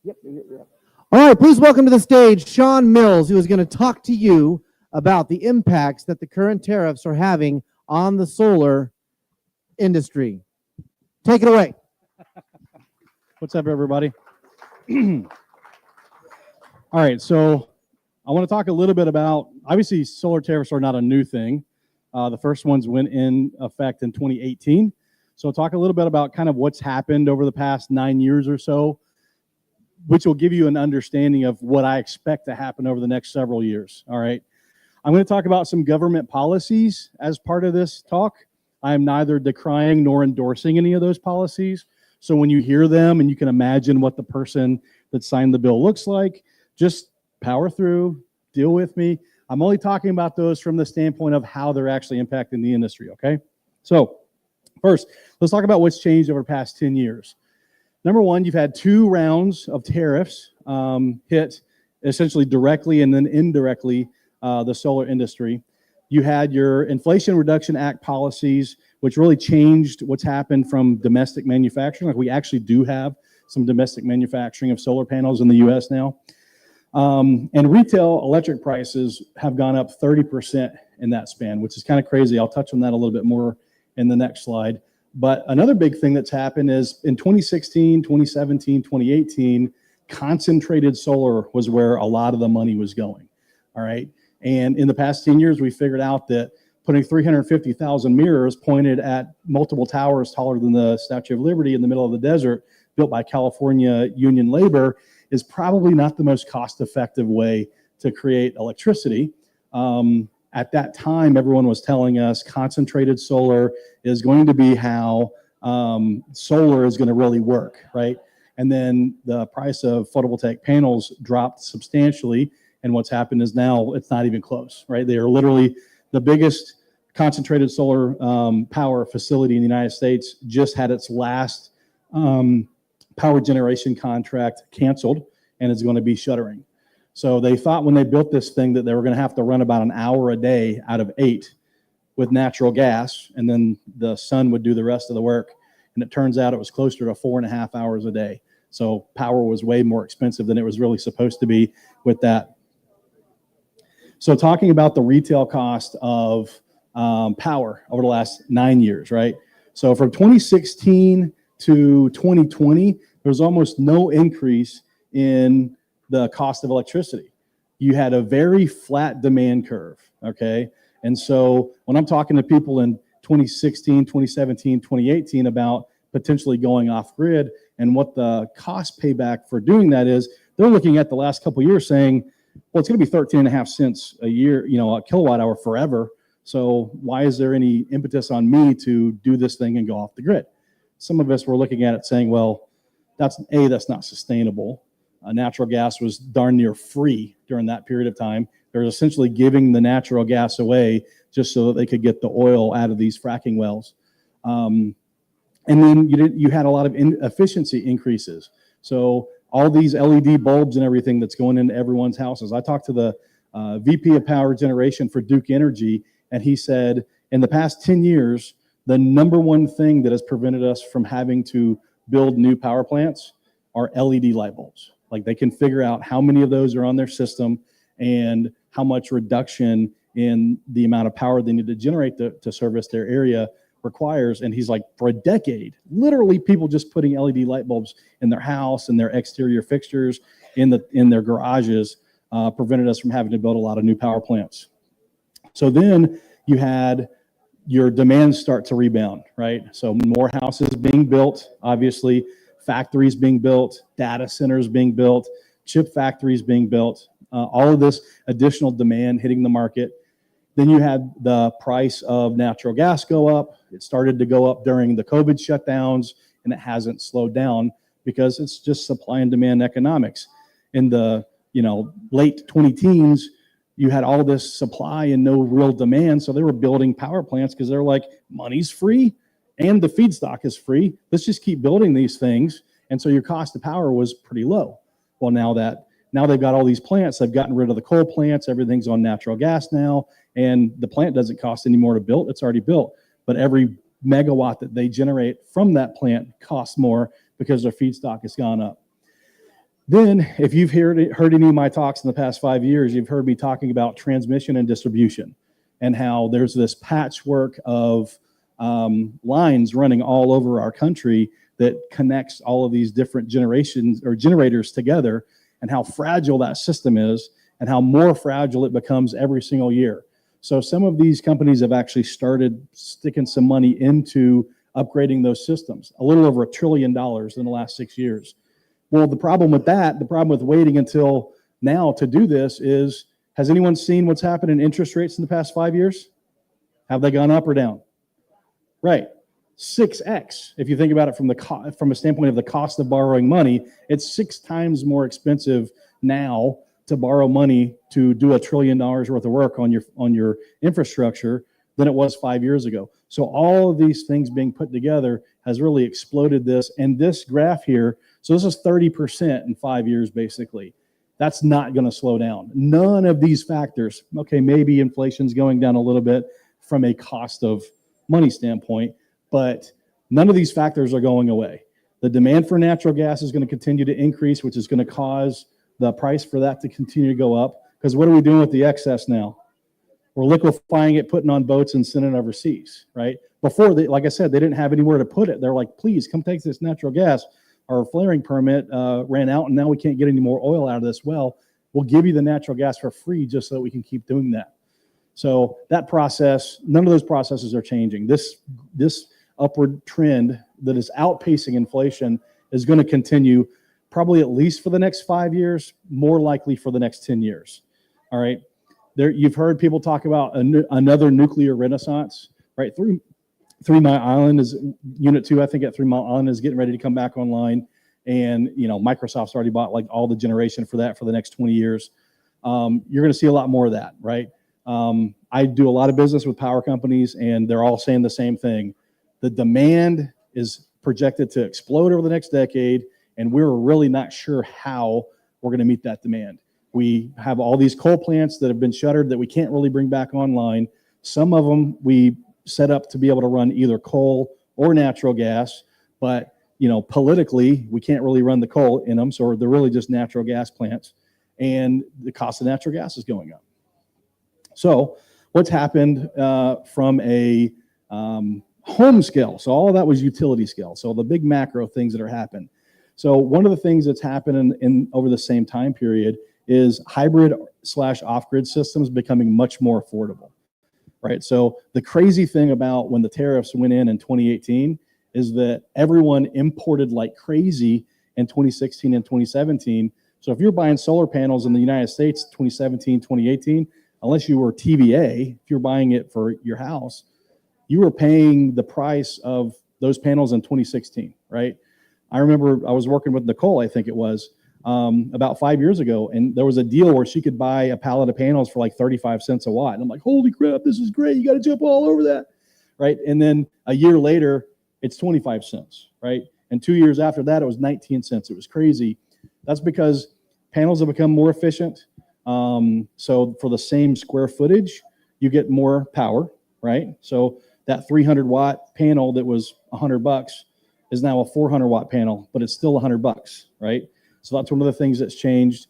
Yep. All right, please welcome to the stage Shawn Mills, who is going to talk to you about the impacts that the current tariffs are having on the solar industry. Take it away. What's up, everybody? All right, so I want to talk a little bit about, obviously, solar tariffs are not a new thing. The first ones went in effect in 2018. So I'll talk a little bit about kind of what's happened over the past 9 years or so, which will give you an understanding of what I expect to happen over the next several years. All right. I'm going to talk about some government policies as part of this talk. I am neither decrying nor endorsing any of those policies. So when you hear them and you can imagine what the person that signed the bill looks like, just power through, deal with me. I'm only talking about those from the standpoint of how they're actually impacting the industry, okay? So first, let's talk about what's changed over the past 10 years. Number one, you've had 2 rounds of tariffs hit essentially directly and then indirectly the solar industry. You had your Inflation Reduction Act policies, which really changed what's happened from domestic manufacturing. Like, we actually do have some domestic manufacturing of solar panels in the US now. And retail electric prices have gone up 30% in that span, which is kind of crazy. I'll touch on that a little bit more in the next slide. But another big thing that's happened is in 2016, 2017, 2018, concentrated solar was where a lot of the money was going. All right. And in the past 10 years, we figured out that putting 350,000 mirrors pointed at multiple towers taller than the Statue of Liberty in the middle of the desert, built by California union labor, is probably not the most cost-effective way to create electricity. At that time, everyone was telling us concentrated solar is going to be how solar is going to really work, right? And then the price of photovoltaic panels dropped substantially. And what's happened is now it's not even close, right? They are literally the biggest concentrated solar power facility in the United States just had its last power generation contract canceled, and it's going to be shuttering. So they thought when they built this thing that they were going to have to run about an hour a day out of 8 with natural gas, and then the sun would do the rest of the work. And it turns out it was closer to 4.5 hours a day. So power was way more expensive than it was really supposed to be with that. So talking about the retail cost of power over the last 9 years, right? So from 2016 to 2020, there was almost no increase in the cost of electricity. You had a very flat demand curve, okay? And so when I'm talking to people in 2016, 2017, 2018 about potentially going off grid and what the cost payback for doing that is, they're looking at the last couple of years saying, well, it's going to be 13.5 cents a year, a kilowatt hour forever. So why is there any impetus on me to do this thing and go off the grid? Some of us were looking at it saying, well, that's not sustainable. Natural gas was darn near free during that period of time. They're essentially giving the natural gas away just so that they could get the oil out of these fracking wells. And then you had a lot of efficiency increases. So all these LED bulbs and everything that's going into everyone's houses. I talked to the VP of Power Generation for Duke Energy, and he said in the past 10 years, the number one thing that has prevented us from having to build new power plants are LED light bulbs. Like, they can figure out how many of those are on their system and how much reduction in the amount of power they need to generate to service their area requires. And he's like, for a decade, literally people just putting LED light bulbs in their house and their exterior fixtures in their garages prevented us from having to build a lot of new power plants. So then you had your demand start to rebound, right? So more houses being built, obviously, factories being built, data centers being built, chip factories being built, all of this additional demand hitting the market. Then you had the price of natural gas go up. It started to go up during the COVID shutdowns, and it hasn't slowed down because it's just supply and demand economics. In the late 20-teens, you had all this supply and no real demand, so they were building power plants because they're like, money's free and the feedstock is free. Let's just keep building these things. And so your cost of power was pretty low. Well, now they've got all these plants, they've gotten rid of the coal plants, everything's on natural gas now, and the plant doesn't cost any more to build, it's already built. But every megawatt that they generate from that plant costs more because their feedstock has gone up. Then, if you've heard any of my talks in the past 5 years, you've heard me talking about transmission and distribution and how there's this patchwork of lines running all over our country that connects all of these different generations or generators together, and how fragile that system is and how more fragile it becomes every single year. So some of these companies have actually started sticking some money into upgrading those systems, a little over $1 trillion in the last 6 years. Well, the problem with waiting until now to do this is, has anyone seen what's happened in interest rates in the past 5 years? Have they gone up or down? Right. 6x. If you think about it from a standpoint of the cost of borrowing money, it's 6 times more expensive now to borrow money to do $1 trillion worth of work on your infrastructure than it was 5 years ago. So all of these things being put together has really exploded this. And this graph here, so this is 30% in 5 years, basically. That's not going to slow down. None of these factors, okay, maybe inflation's going down a little bit from a cost of money standpoint, but none of these factors are going away. The demand for natural gas is going to continue to increase, which is going to cause the price for that to continue to go up. Because what are we doing with the excess now? We're liquefying it, putting on boats, and sending it overseas, right? Before, like I said, they didn't have anywhere to put it. They're like, please come take this natural gas. Our flaring permit ran out, and now we can't get any more oil out of this well. We'll give you the natural gas for free just so that we can keep doing that. So that process, none of those processes are changing. This upward trend that is outpacing inflation is going to continue probably at least for the next 5 years, more likely for the next 10 years. All right. You've heard people talk about another nuclear renaissance, right? Three Mile Island is Unit 2, I think, at 3 Mile Island is getting ready to come back online. And, Microsoft's already bought like all the generation for that for the next 20 years. You're going to see a lot more of that, right? I do a lot of business with power companies, and they're all saying the same thing. The demand is projected to explode over the next decade, and we're really not sure how we're going to meet that demand. We have all these coal plants that have been shuttered that we can't really bring back online. Some of them we set up to be able to run either coal or natural gas, but politically we can't really run the coal in them, so they're really just natural gas plants, and the cost of natural gas is going up. So what's happened from a home scale? So all of that was utility scale. So the big macro things that are happening. So one of the things that's happened in over the same time period is hybrid/off-grid systems becoming much more affordable, right? So the crazy thing about when the tariffs went in 2018 is that everyone imported like crazy in 2016 and 2017. So if you're buying solar panels in the United States 2017, 2018, unless you were TVA, if you're buying it for your house, you were paying the price of those panels in 2016, right? I remember I was working with Nicole, I think it was, about 5 years ago, and there was a deal where she could buy a pallet of panels for like 35 cents a watt. And I'm like, holy crap, this is great. You got to jump all over that, right? And then a year later, it's 25 cents, right? And 2 years after that, it was 19 cents. It was crazy. That's because panels have become more efficient. So for the same square footage, you get more power, right? So that 300 watt panel that was $100 is now a 400 watt panel, but it's still $100, right? So that's one of the things that's changed.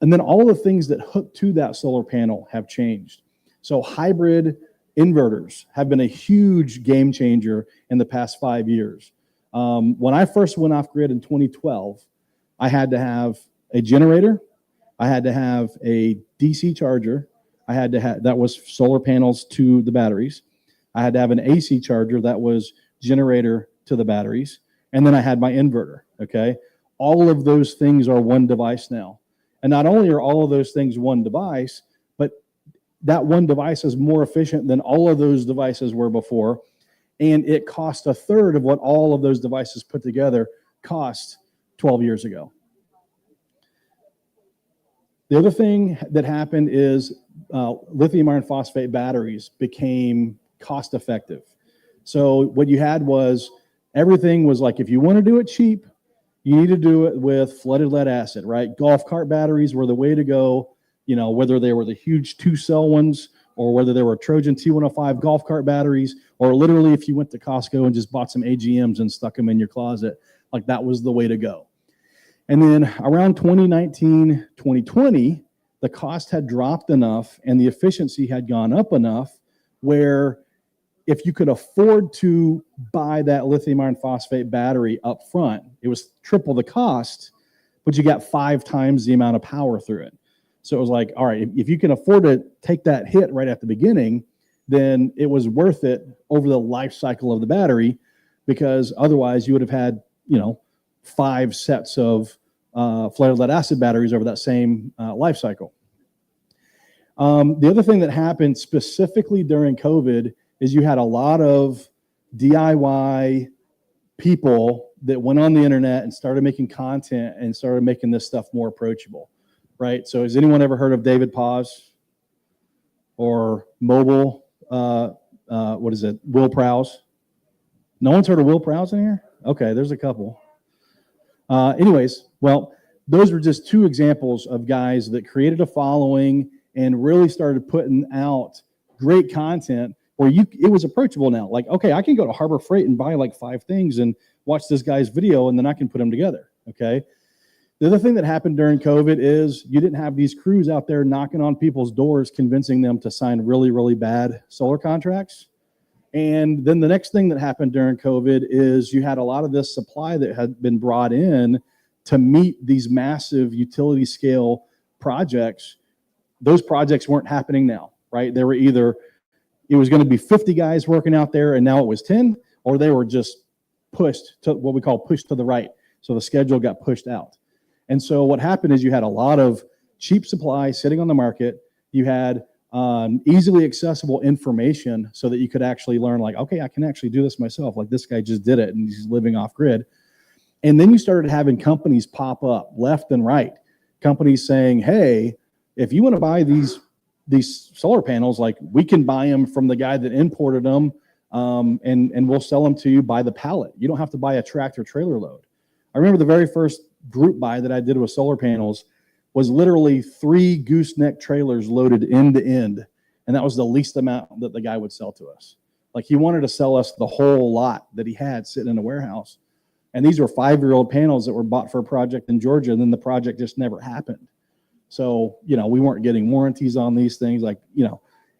And then all of the things that hook to that solar panel have changed. So hybrid inverters have been a huge game changer in the past 5 years. When I first went off grid in 2012, I had to have a generator. I had to have a DC charger. I had to have, that was solar panels to the batteries. I had to have an AC charger that was generator to the batteries. And then I had my inverter, okay? All of those things are one device now. And not only are all of those things one device, but that one device is more efficient than all of those devices were before. And it costs a third of what all of those devices put together cost 12 years ago. The other thing that happened is lithium iron phosphate batteries became cost effective. So what you had was everything was like, if you want to do it cheap, you need to do it with flooded lead acid, right? Golf cart batteries were the way to go, whether they were the huge 2-cell ones or whether they were Trojan T105 golf cart batteries, or literally if you went to Costco and just bought some AGMs and stuck them in your closet, like that was the way to go. And then around 2019, 2020, the cost had dropped enough and the efficiency had gone up enough where if you could afford to buy that lithium iron phosphate battery up front, it was triple the cost, but you got 5 times the amount of power through it. So it was like, all right, if you can afford to take that hit right at the beginning, then it was worth it over the life cycle of the battery, because otherwise you would have had, 5 sets of flared lead acid batteries over that same life cycle. The other thing that happened specifically during COVID is you had a lot of DIY people that went on the internet and started making content and started making this stuff more approachable, right? So has anyone ever heard of David Paz or mobile, Will Prowse? No one's heard of Will Prowse in here? Okay, there's a couple. Anyways, well, those were just 2 examples of guys that created a following and really started putting out great content where it was approachable now. Like, okay, I can go to Harbor Freight and buy like 5 things and watch this guy's video, and then I can put them together, okay? The other thing that happened during COVID is you didn't have these crews out there knocking on people's doors, convincing them to sign really, really bad solar contracts. And then the next thing that happened during COVID is you had a lot of this supply that had been brought in to meet these massive utility scale projects. Those projects weren't happening now, right? They were either, it was going to be 50 guys working out there and now it was 10, or they were just pushed to what we call pushed to the right. So the schedule got pushed out. And so what happened is you had a lot of cheap supply sitting on the market. You had easily accessible information so that you could actually learn, like, okay, I can actually do this myself. Like, this guy just did it and he's living off grid. And then you started having companies pop up left and right. Companies saying, hey, if you want to buy these solar panels, like, we can buy them from the guy that imported them, and we'll sell them to you by the pallet. You don't have to buy a tractor trailer load. I remember the very first group buy that I did with solar panels was literally 3 gooseneck trailers loaded end to end. And that was the least amount that the guy would sell to us. Like, he wanted to sell us the whole lot that he had sitting in a warehouse. And these were 5-year-old panels that were bought for a project in Georgia, and then the project just never happened. So, we weren't getting warranties on these things,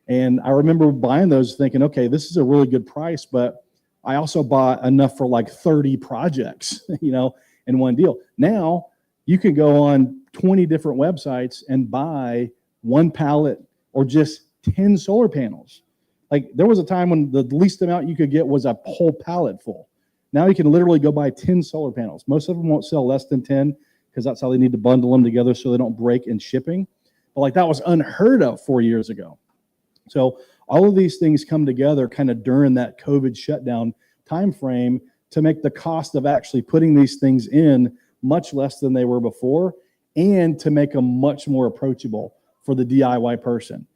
and I remember buying those thinking, okay, this is a really good price, but I also bought enough for like 30 projects, in one deal. Now you can go on 20 different websites and buy 1 pallet or just 10 solar panels. Like, there was a time when the least amount you could get was a whole pallet full. Now you can literally go buy 10 solar panels. Most of them won't sell less than 10 because that's how they need to bundle them together so they don't break in shipping. But that was unheard of 4 years ago. So all of these things come together kind of during that COVID shutdown time frame to make the cost of actually putting these things in much less than they were before, and to make them much more approachable for the DIY person.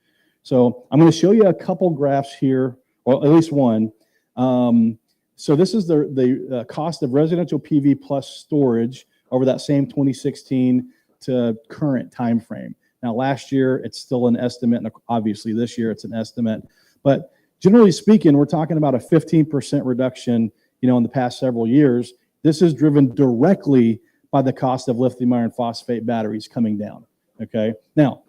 So I'm going to show you a couple graphs here, or at least one. So this is the cost of residential PV plus storage over that same 2016 to current time frame. Now, last year, it's still an estimate, and obviously this year it's an estimate. But generally speaking, we're talking about a 15% reduction, in the past several years. This is driven directly by the cost of lithium iron phosphate batteries coming down, okay? Now,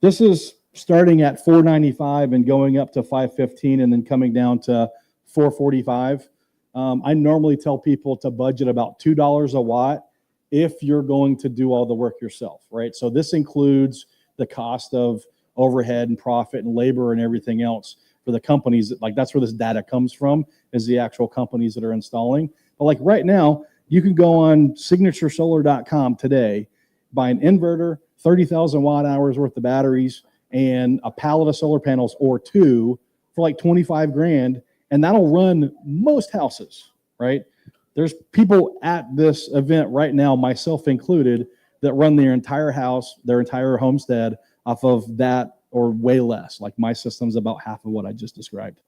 this is starting at $495 and going up to $515 and then coming down to $445. I normally tell people to budget about $2 a watt if you're going to do all the work yourself, right? So this includes the cost of overhead and profit and labor and everything else for the companies. That's where this data comes from, is the actual companies that are installing. But right now, you can go on signaturesolar.com today, buy an inverter, 30,000 watt hours worth of batteries, and a pallet of solar panels or 2 for $25,000, and that'll run most houses, right? There's people at this event right now, myself included, that run their entire house, their entire homestead off of that or way less. Like, my system's about half of what I just described.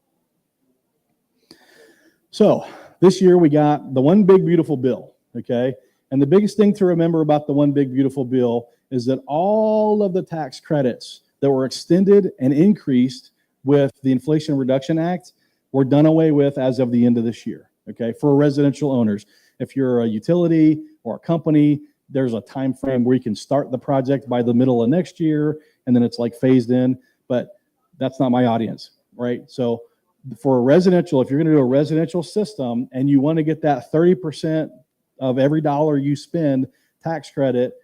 So this year we got the One Big Beautiful Bill, okay? And the biggest thing to remember about the One Big Beautiful Bill is that all of the tax credits that were extended and increased with the Inflation Reduction Act were done away with as of the end of this year, okay, for residential owners. If you're a utility or a company there's a time frame where you can start the project by the middle of next year, and then it's like phased in. But that's not my audience, right? So for a residential, if you're going to do a residential system and you want to get that 30% of every dollar you spend tax credit,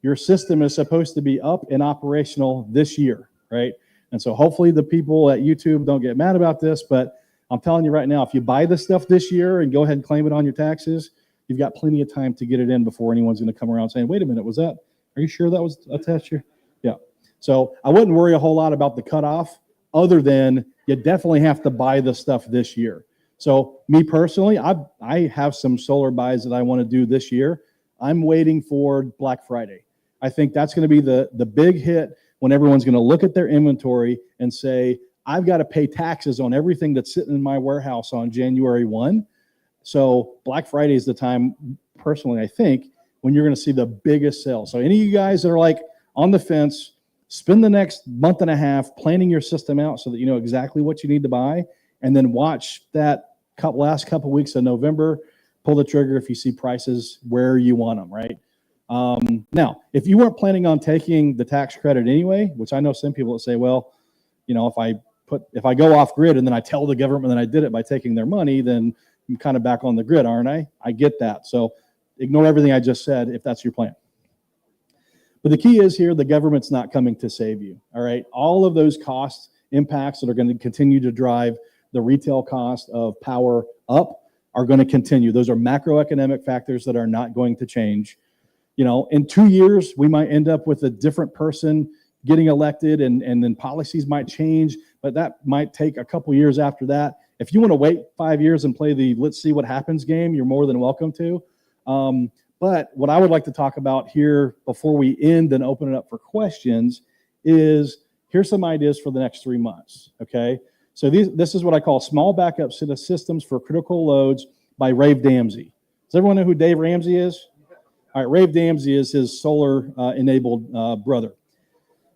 your system is supposed to be up and operational this year, right? And so hopefully the people at YouTube don't get mad about this, but I'm telling you right now, if you buy this stuff this year and go ahead and claim it on your taxes, you've got plenty of time to get it in before anyone's going to come around saying, wait a minute, are you sure that was a test year? Yeah. So I wouldn't worry a whole lot about the cutoff, other than you definitely have to buy the stuff this year. So me personally, I have some solar buys that I want to do this year. I'm waiting for Black Friday. I think that's going to be the big hit when everyone's going to look at their inventory and say, I've got to pay taxes on everything that's sitting in my warehouse on January 1. So Black Friday is the time, personally, I think, when you're going to see the biggest sale. So any of you guys that are like on the fence, spend the next month and a half planning your system out so that you know exactly what you need to buy, and then watch that last couple weeks of November, pull the trigger if you see prices where you want them, right? Now, if you weren't planning on taking the tax credit anyway, which I know some people that say, well, you know, if I go off grid and then I tell the government that I did it by taking their money, then I'm kind of back on the grid, aren't I? I get that. So ignore everything I just said if that's your plan. But the key is here, the government's not coming to save you, all right? All of those cost impacts that are going to continue to drive the retail cost of power up are going to continue. Those are macroeconomic factors that are not going to change. You know, in 2 years, we might end up with a different person getting elected, and then policies might change, but that might take a couple years after that. If you want to wait 5 years and play the let's see what happens game, you're more than welcome to. But what I would like to talk about here before we end and open it up for questions is here's some ideas for the next 3 months, okay? So this is what I call small backup systems for critical loads by Rafe Damsey. Does everyone know who Dave Ramsey is? All right, Rafe Damsey is his solar-enabled brother.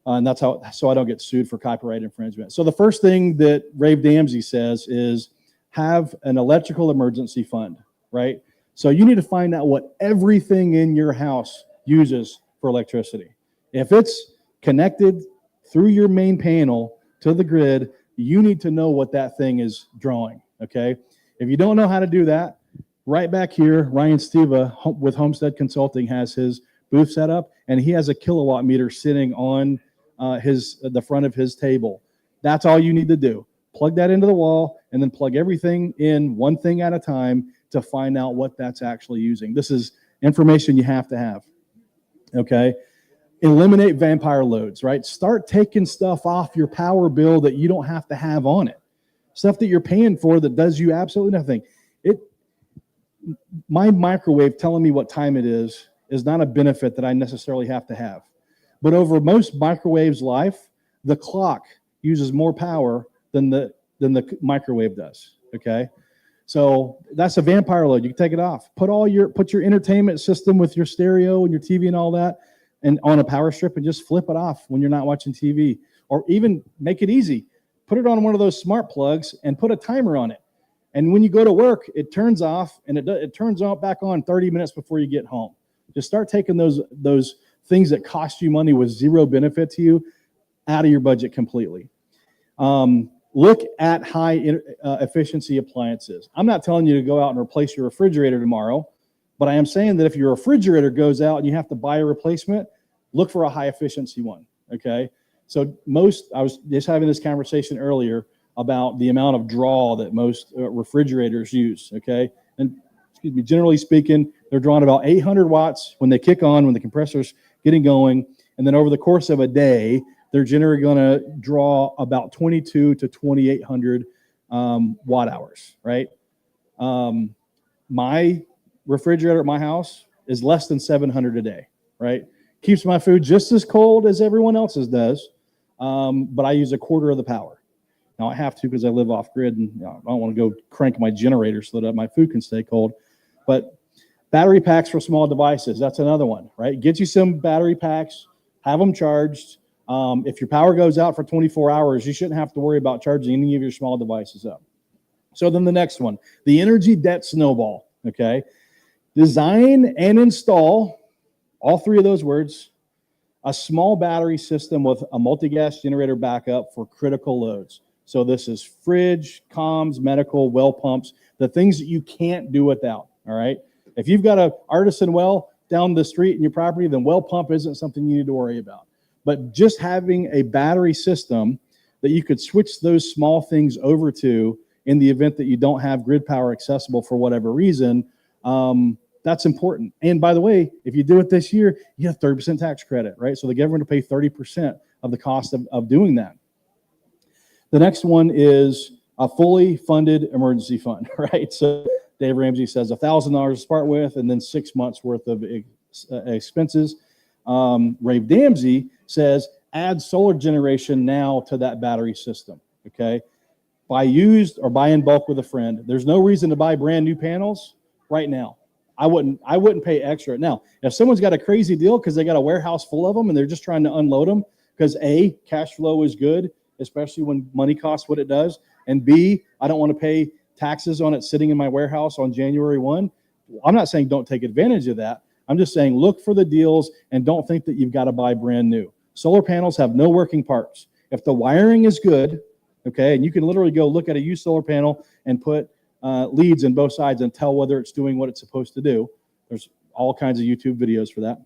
And that's how, so I don't get sued for copyright infringement. So the first thing that Rafe Damsey says is have an electrical emergency fund, right? So you need to find out what everything in your house uses for electricity. If it's connected through your main panel to the grid, you need to know what that thing is drawing, okay? If you don't know how to do that, right back here, Ryan Steva with Homestead Consulting has his booth set up, and he has a kilowatt meter sitting on the front of his table. That's all you need to do. Plug that into the wall, and then plug everything in one thing at a time to find out what that's actually using. This is information you have to have, okay? Eliminate vampire loads, right? Start taking stuff off your power bill that you don't have to have on it. Stuff that you're paying for that does you absolutely nothing. My microwave telling me what time it is not a benefit that I necessarily have to have. But over most microwaves' life, the clock uses more power than the microwave does, okay? So that's a vampire load. You can take it off. Put your entertainment system with your stereo and your TV and all that and on a power strip and just flip it off when you're not watching TV. Or even make it easy. Put it on one of those smart plugs and put a timer on it. And when you go to work, it turns off and it turns back on 30 minutes before you get home. Just start taking those things that cost you money with zero benefit to you out of your budget completely. Look at high efficiency appliances. I'm not telling you to go out and replace your refrigerator tomorrow, but I am saying that if your refrigerator goes out and you have to buy a replacement, look for a high efficiency one, okay? So I was just having this conversation earlier about the amount of draw that most refrigerators use, okay? And excuse me, generally speaking, they're drawing about 800 watts when they kick on, when the compressor's getting going, and then over the course of a day, they're generally going to draw about 22 to 2,800 watt hours, right? My refrigerator at my house is less than 700 a day, right? Keeps my food just as cold as everyone else's does, but I use a quarter of the power. Now I have to because I live off grid, and I don't want to go crank my generator so that my food can stay cold. But battery packs for small devices, that's another one, right? Get you some battery packs, have them charged. If your power goes out for 24 hours, you shouldn't have to worry about charging any of your small devices up. So then the next one, the energy debt snowball, okay? Design and install all three of those words, a small battery system with a multi-gas generator backup for critical loads. So this is fridge, comms, medical, well pumps, the things that you can't do without, all right? If you've got an artisan well down the street in your property, then well pump isn't something you need to worry about. But just having a battery system that you could switch those small things over to in the event that you don't have grid power accessible for whatever reason, that's important. And by the way, if you do it this year, you have 30% tax credit, right? So the government will pay 30% of the cost of doing that. The next one is a fully funded emergency fund, right? So Dave Ramsey says $1,000 to start with, and then 6 months worth of expenses. Ray Damsey says add solar generation now to that battery system, okay? Buy used or buy in bulk with a friend. There's no reason to buy brand new panels right now. I wouldn't pay extra. Now, if someone's got a crazy deal because they got a warehouse full of them and they're just trying to unload them because A, cash flow is good, especially when money costs what it does, and B, I don't want to pay taxes on it sitting in my warehouse on January 1. I'm not saying don't take advantage of that. I'm just saying look for the deals and don't think that you've got to buy brand new. Solar panels have no working parts. If the wiring is good, okay, and you can literally go look at a used solar panel and put leads in both sides and tell whether it's doing what it's supposed to do. There's all kinds of YouTube videos for that.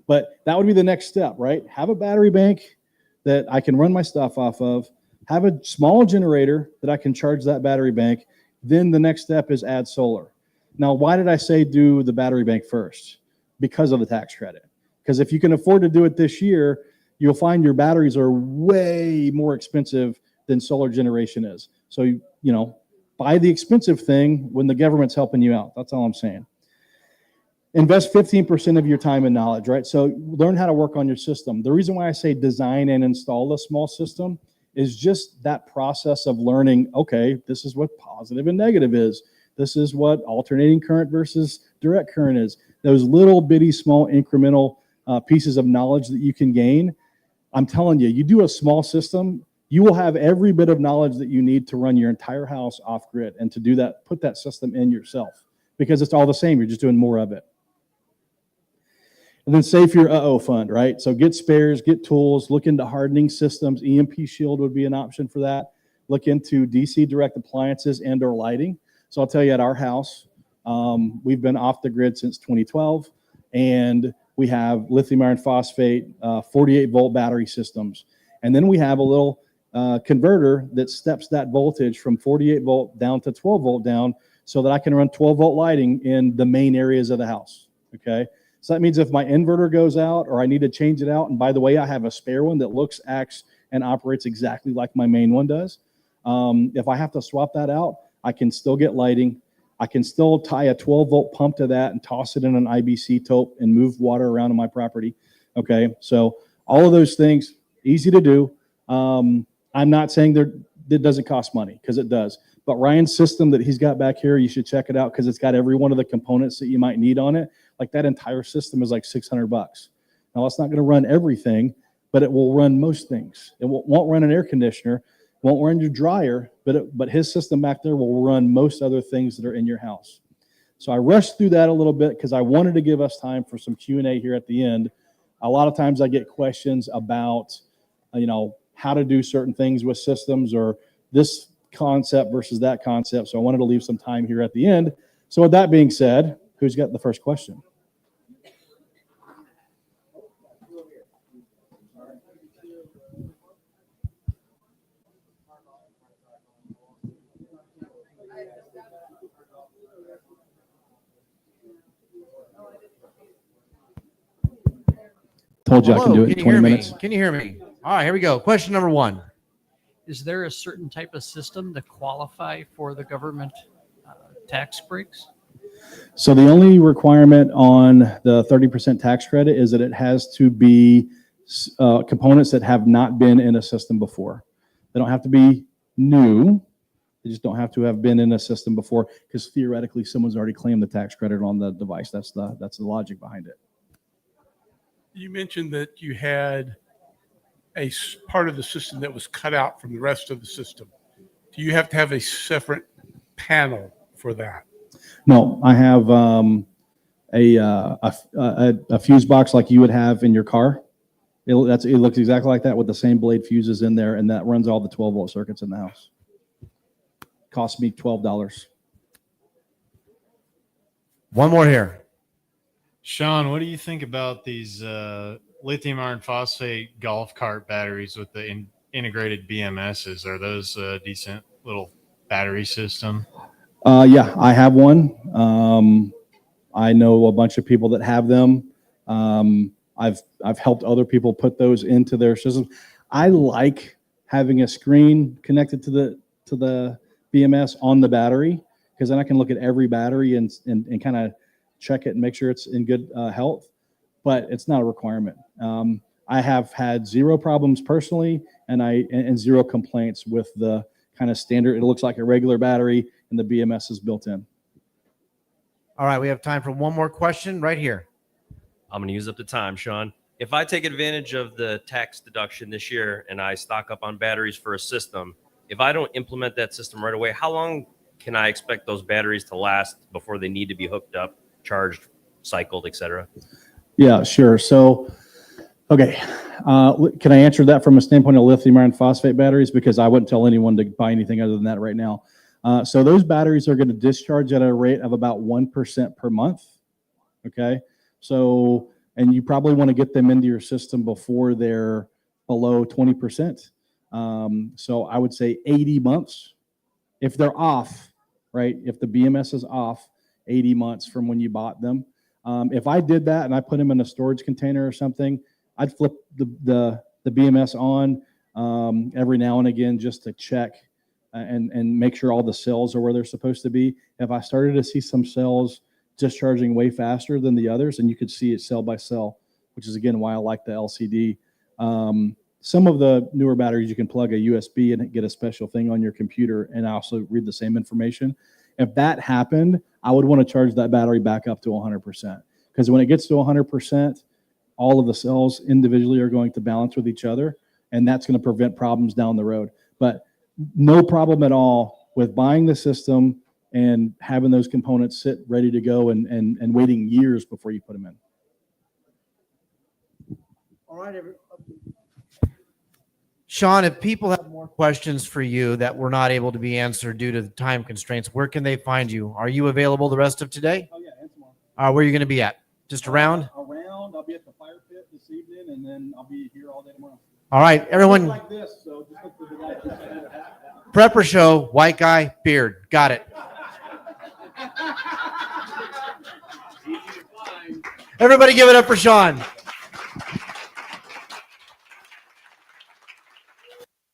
But that would be the next step, right? Have a battery bank that I can run my stuff off of, have a small generator that I can charge that battery bank. Then the next step is add solar. Now, why did I say do the battery bank first? Because of the tax credit. Because if you can afford to do it this year, you'll find your batteries are way more expensive than solar generation is. So, you know, buy the expensive thing when the government's helping you out. That's all I'm saying. Invest 15% of your time and knowledge, right? So learn how to work on your system. The reason why I say design and install a small system is just that process of learning, okay, this is what positive and negative is. This is what alternating current versus direct current is. Those little bitty small incremental pieces of knowledge that you can gain. I'm telling you, you do a small system, you will have every bit of knowledge that you need to run your entire house off grid and to do that, put that system in yourself because it's all the same. You're just doing more of it. And then save for your fund, right? So get spares, get tools, look into hardening systems. EMP shield would be an option for that. Look into DC direct appliances and or lighting. So I'll tell you at our house, we've been off the grid since 2012 and we have lithium iron phosphate, 48 volt battery systems. And then we have a little converter that steps that voltage from 48 volt down to 12 volt down so that I can run 12 volt lighting in the main areas of the house, okay? So that means if my inverter goes out or I need to change it out, and by the way, I have a spare one that looks, acts, and operates exactly like my main one does. If I have to swap that out, I can still get lighting. I can still tie a 12 volt pump to that and toss it in an IBC tote and move water around on my property, okay? So all of those things, easy to do. I'm not saying it doesn't cost money, because it does. But Ryan's system that he's got back here, you should check it out because it's got every one of the components that you might need on it. Like that entire system is like $600. Now it's not going to run everything, but it will run most things. It won't run an air conditioner, won't run your dryer, but his system back there will run most other things that are in your house. So I rushed through that a little bit because I wanted to give us time for some Q&A here at the end. A lot of times I get questions about, how to do certain things with systems or this concept versus that concept. So I wanted to leave some time here at the end. So with that being said, who's got the first question? Told you I can do it in 20 minutes. Can you hear me? All right, here we go. Question number one. Is there a certain type of system to qualify for the government tax breaks? So the only requirement on the 30% tax credit is that it has to be components that have not been in a system before. They don't have to be new. They just don't have to have been in a system before, because theoretically someone's already claimed the tax credit on the device. That's the logic behind it. You mentioned that you had a part of the system that was cut out from the rest of the system. Do you have to have a separate panel for that? No, I have a fuse box like you would have in your car. It looks exactly like that with the same blade fuses in there, and that runs all the 12-volt circuits in the house. Cost me $12. One more here. Shawn, what do you think about these lithium iron phosphate golf cart batteries with the integrated BMSs? Are those a decent little battery system? Yeah, I have one. I know a bunch of people that have them. I've helped other people put those into their systems. I like having a screen connected to the BMS on the battery, because then I can look at every battery and kind of check it and make sure it's in good health. But it's not a requirement. I have had zero problems personally, and zero complaints with the kind of standard. It looks like a regular battery, and the BMS is built in. All right, we have time for one more question right here. I'm going to use up the time, Shawn. If I take advantage of the tax deduction this year and I stock up on batteries for a system, if I don't implement that system right away, how long can I expect those batteries to last before they need to be hooked up, charged, cycled, etc.? Yeah, sure. So, okay. Can I answer that from a standpoint of lithium iron phosphate batteries? Because I wouldn't tell anyone to buy anything other than that right now. So those batteries are going to discharge at a rate of about 1% per month. Okay. So, and you probably want to get them into your system before they're below 20%. So I would say 80 months. If they're off, right? If the BMS is off, 80 months from when you bought them. If I did that and I put them in a storage container or something, I'd flip the BMS on every now and again just to check and make sure all the cells are where they're supposed to be. If I started to see some cells discharging way faster than the others, and you could see it cell by cell, which is again why I like the LCD. Some of the newer batteries you can plug a USB and get a special thing on your computer and also read the same information. If that happened, I would want to charge that battery back up to 100%, because when it gets to 100%, all of the cells individually are going to balance with each other, and that's going to prevent problems down the road. But no problem at all with buying the system and having those components sit ready to go and waiting years before you put them in. All right, Shawn, if people have more questions for you that were not able to be answered due to the time constraints, where can they find you? Are you available the rest of today? Oh, yeah, and tomorrow. Where are you going to be at? Just around? Around. I'll be at the fire pit this evening, and then I'll be here all day tomorrow. All right, everyone. Like this, so just look for the guy who's had a hat. Prepper show, white guy, beard. Got it. Everybody give it up for Shawn.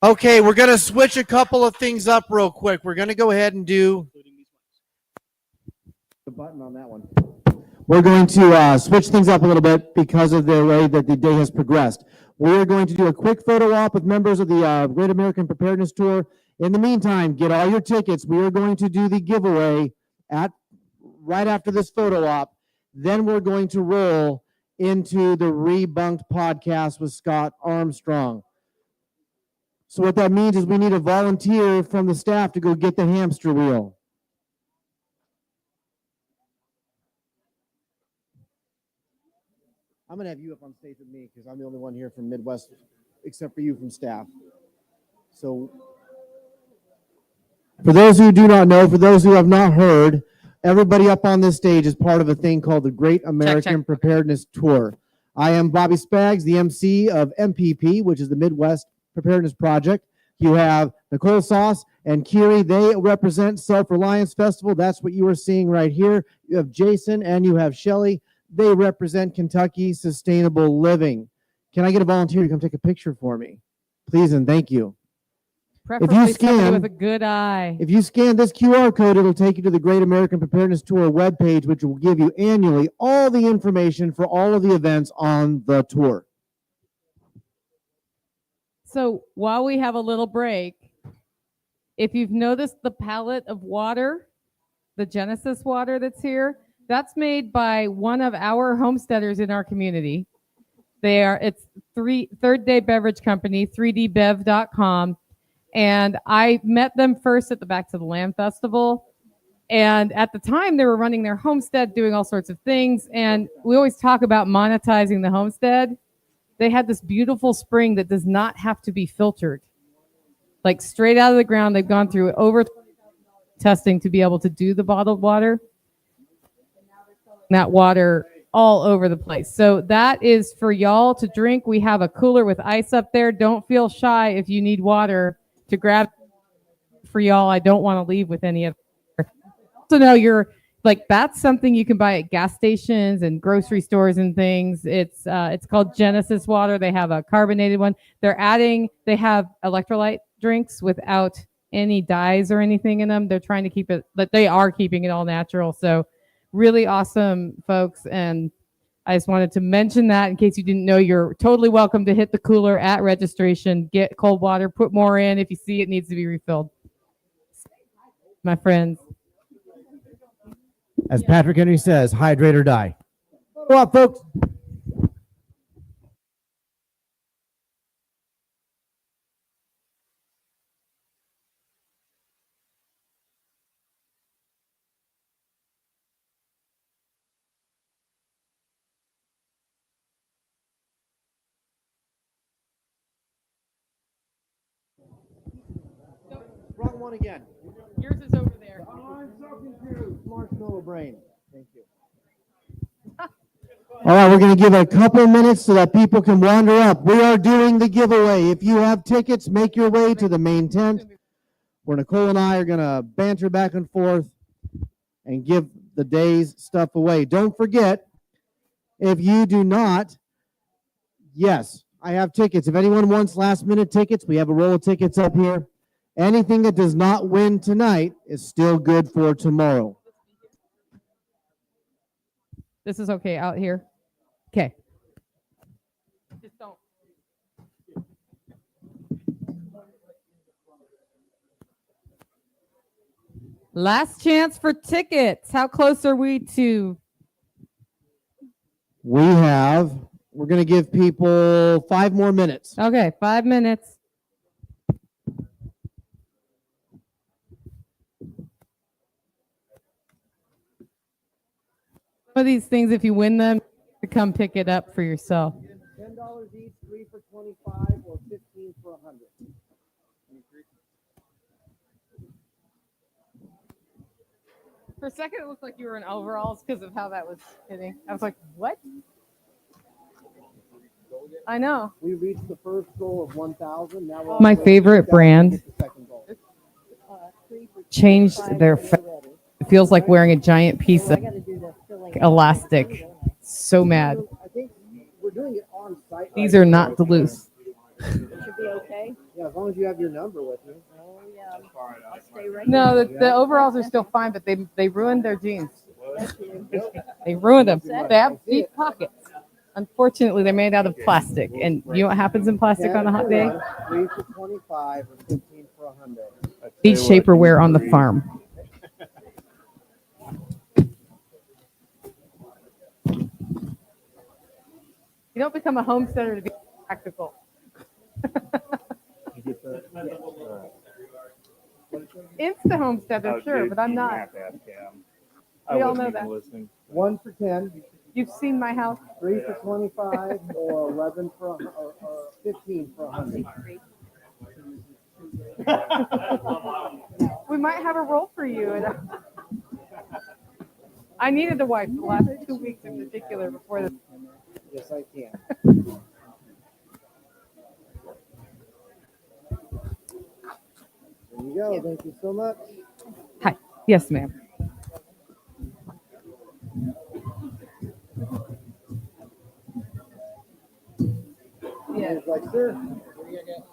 Okay, we're going to switch a couple of things up real quick. We're going to go ahead and do the button on that one. We're going to switch things up a little bit because of the way that the day has progressed. We're going to do a quick photo op with members of the Great American Preparedness Tour. In the meantime, get all your tickets. We are going to do the giveaway right after this photo op. Then we're going to roll into the Rebunked podcast with Scott Armstrong. So what that means is we need a volunteer from the staff to go get the hamster wheel. I'm going to have you up on stage with me because I'm the only one here from Midwest, except for you from staff. So for those who do not know, for those who have not heard, everybody up on this stage is part of a thing called the Great American Preparedness Tour. I am Bobby Spags, the MC of MPP, which is the Midwest Preparedness Project. You have Nicole Sauce and Kiri. They represent Self-Reliance Festival. That's what you are seeing right here. You have Jason and you have Shelly. They represent Kentucky Sustainable Living. Can I get a volunteer to come take a picture for me? Please and thank you. Preferably somebody with a good eye. If you scan this QR code, it'll take you to the Great American Preparedness Tour webpage, which will give you annually all the information for all of the events on the tour. So while we have a little break, if you've noticed the palette of water, the Genesis water that's here, that's made by one of our homesteaders in our community. It's Third Day Beverage Company, 3dbev.com. And I met them first at the Back to the Land Festival. And at the time, they were running their homestead, doing all sorts of things. And we always talk about monetizing the homestead. They had this beautiful spring that does not have to be filtered. Like straight out of the ground, they've gone through over testing to be able to do the bottled water. That water all over the place. So that is for y'all to drink. We have a cooler with ice up there. Don't feel shy if you need water to grab for y'all. I don't want to leave with any of it. So now you're like, that's something you can buy at gas stations and grocery stores and things. It's called Genesis water. They have a carbonated one. They have electrolyte drinks without any dyes or anything in them. They're trying to keep it, but they are keeping it all natural. So really awesome, folks. And I just wanted to mention that in case you didn't know. You're totally welcome to hit the cooler at registration, get cold water, put more in if you see it needs to be refilled. My friends. As Patrick Henry says, hydrate or die. Go up, folks. Wrong one again. Yours is over there. I'm so confused. Marshmallow brain. Thank you. All right, we're going to give it a couple of minutes so that people can wander up. We are doing the giveaway. If you have tickets, make your way to the main tent, where Nicole and I are going to banter back and forth and give the day's stuff away. Don't forget, if you do not, yes, I have tickets. If anyone wants last-minute tickets, we have a roll of tickets up here. Anything that does not win tonight is still good for tomorrow. This is okay out here. Okay. Just don't. Last chance for tickets. How close are we to? We're going to give people 5 more minutes. Okay, 5 minutes. Some of these things, if you win them, you come pick it up for yourself. $10 each, 3 for 25, or 15 for 100. For a second, it looked like you were in overalls because of how that was hitting. I was like, what? I know. We reached the first goal of 1,000. Now we're My favorite brand changed their. It feels like wearing a giant piece of elastic. So mad. I think we're doing it on site. These are not Duluth. Should be okay. Yeah, as long as you have your number with you. Oh, yeah. I'll stay right No, the overalls are still fine, but they ruined their jeans. They ruined them. They have deep pockets. Unfortunately, they're made out of plastic, and you know what happens in plastic on a hot day? 3 for 25 or 15 for 100. Need shaperwear on the farm. You don't become a homesteader to be practical. Insta homesteader, sure, but I'm not. We all know that. 1 for 10, You've seen my house. 3 for 25, or 11 for or 15 for 100. We might have a role for you. I needed a wife the last 2 weeks in particular before this. Yes, I can. There you go. Thank you so much. Hi. Yes, ma'am. Yeah. He's like, sir, what do you got?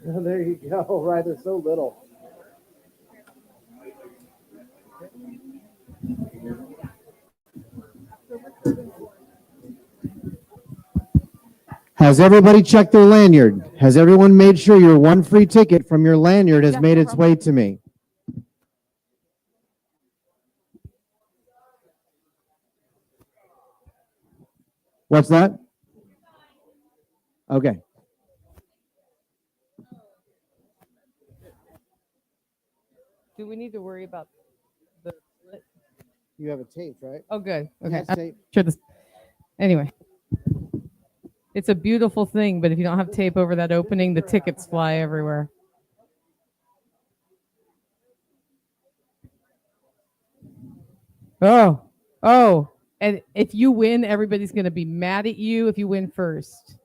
Oh, there you go. Right, there's so little. Has everybody checked their lanyard? Has everyone made sure your one free ticket from your lanyard has made its way to me? What's that? Okay. Do we need to worry about the? You have a tape, right? Oh, good. Okay. Yes, tape. Sure. This. Anyway, it's a beautiful thing, but if you don't have tape over that opening, the tickets fly everywhere. Oh, and if you win, everybody's going to be mad at you if you win first.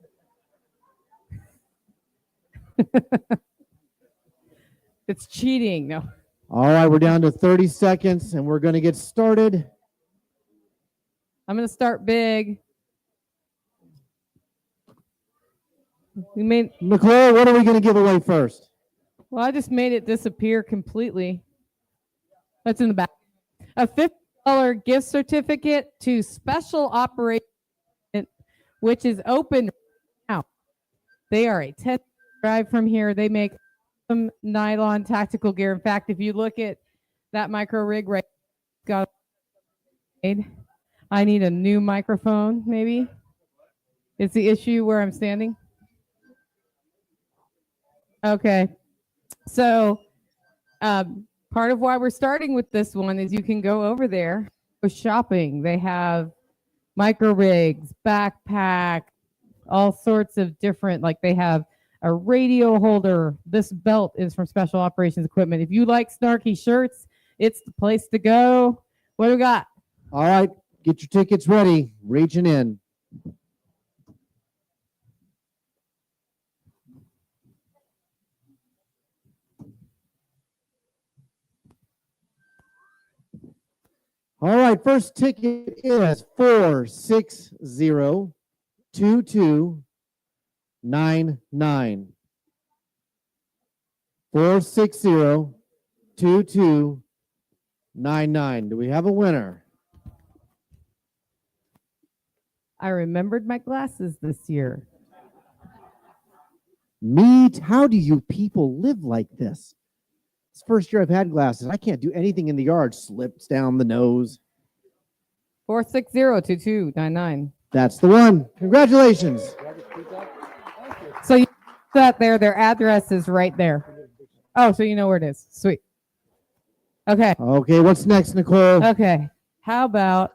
It's cheating. No. All right, we're down to 30 seconds, and we're going to get started. I'm going to start big. We made. Nicole, what are we going to give away first? Well, I just made it disappear completely. That's in the back. A $50 gift certificate to Special Operations, which is open now. They are a 10 drive from here. They make some nylon tactical gear. In fact, if you look at that micro rig right, got made. I need a new microphone. Maybe it's the issue where I'm standing. Okay, so part of why we're starting with this one is you can go over there go shopping. They have micro rigs, backpack, all sorts of different, like they have a radio holder. This belt is from Special Operations Equipment. If you like snarky shirts, it's the place to go. What do we got? All right, get your tickets ready. Reaching in. All right, first ticket is 460-2299. 460-2299. Do we have a winner? I remembered my glasses this year. Meet. How do you people live like this? It's the first year I've had glasses. I can't do anything in the yard. Slips down the nose. 460-2299. That's the one. Congratulations. So you that there, their address is right there. Oh, so you know where it is. Sweet. Okay. Okay, what's next, Nicole? Okay. How about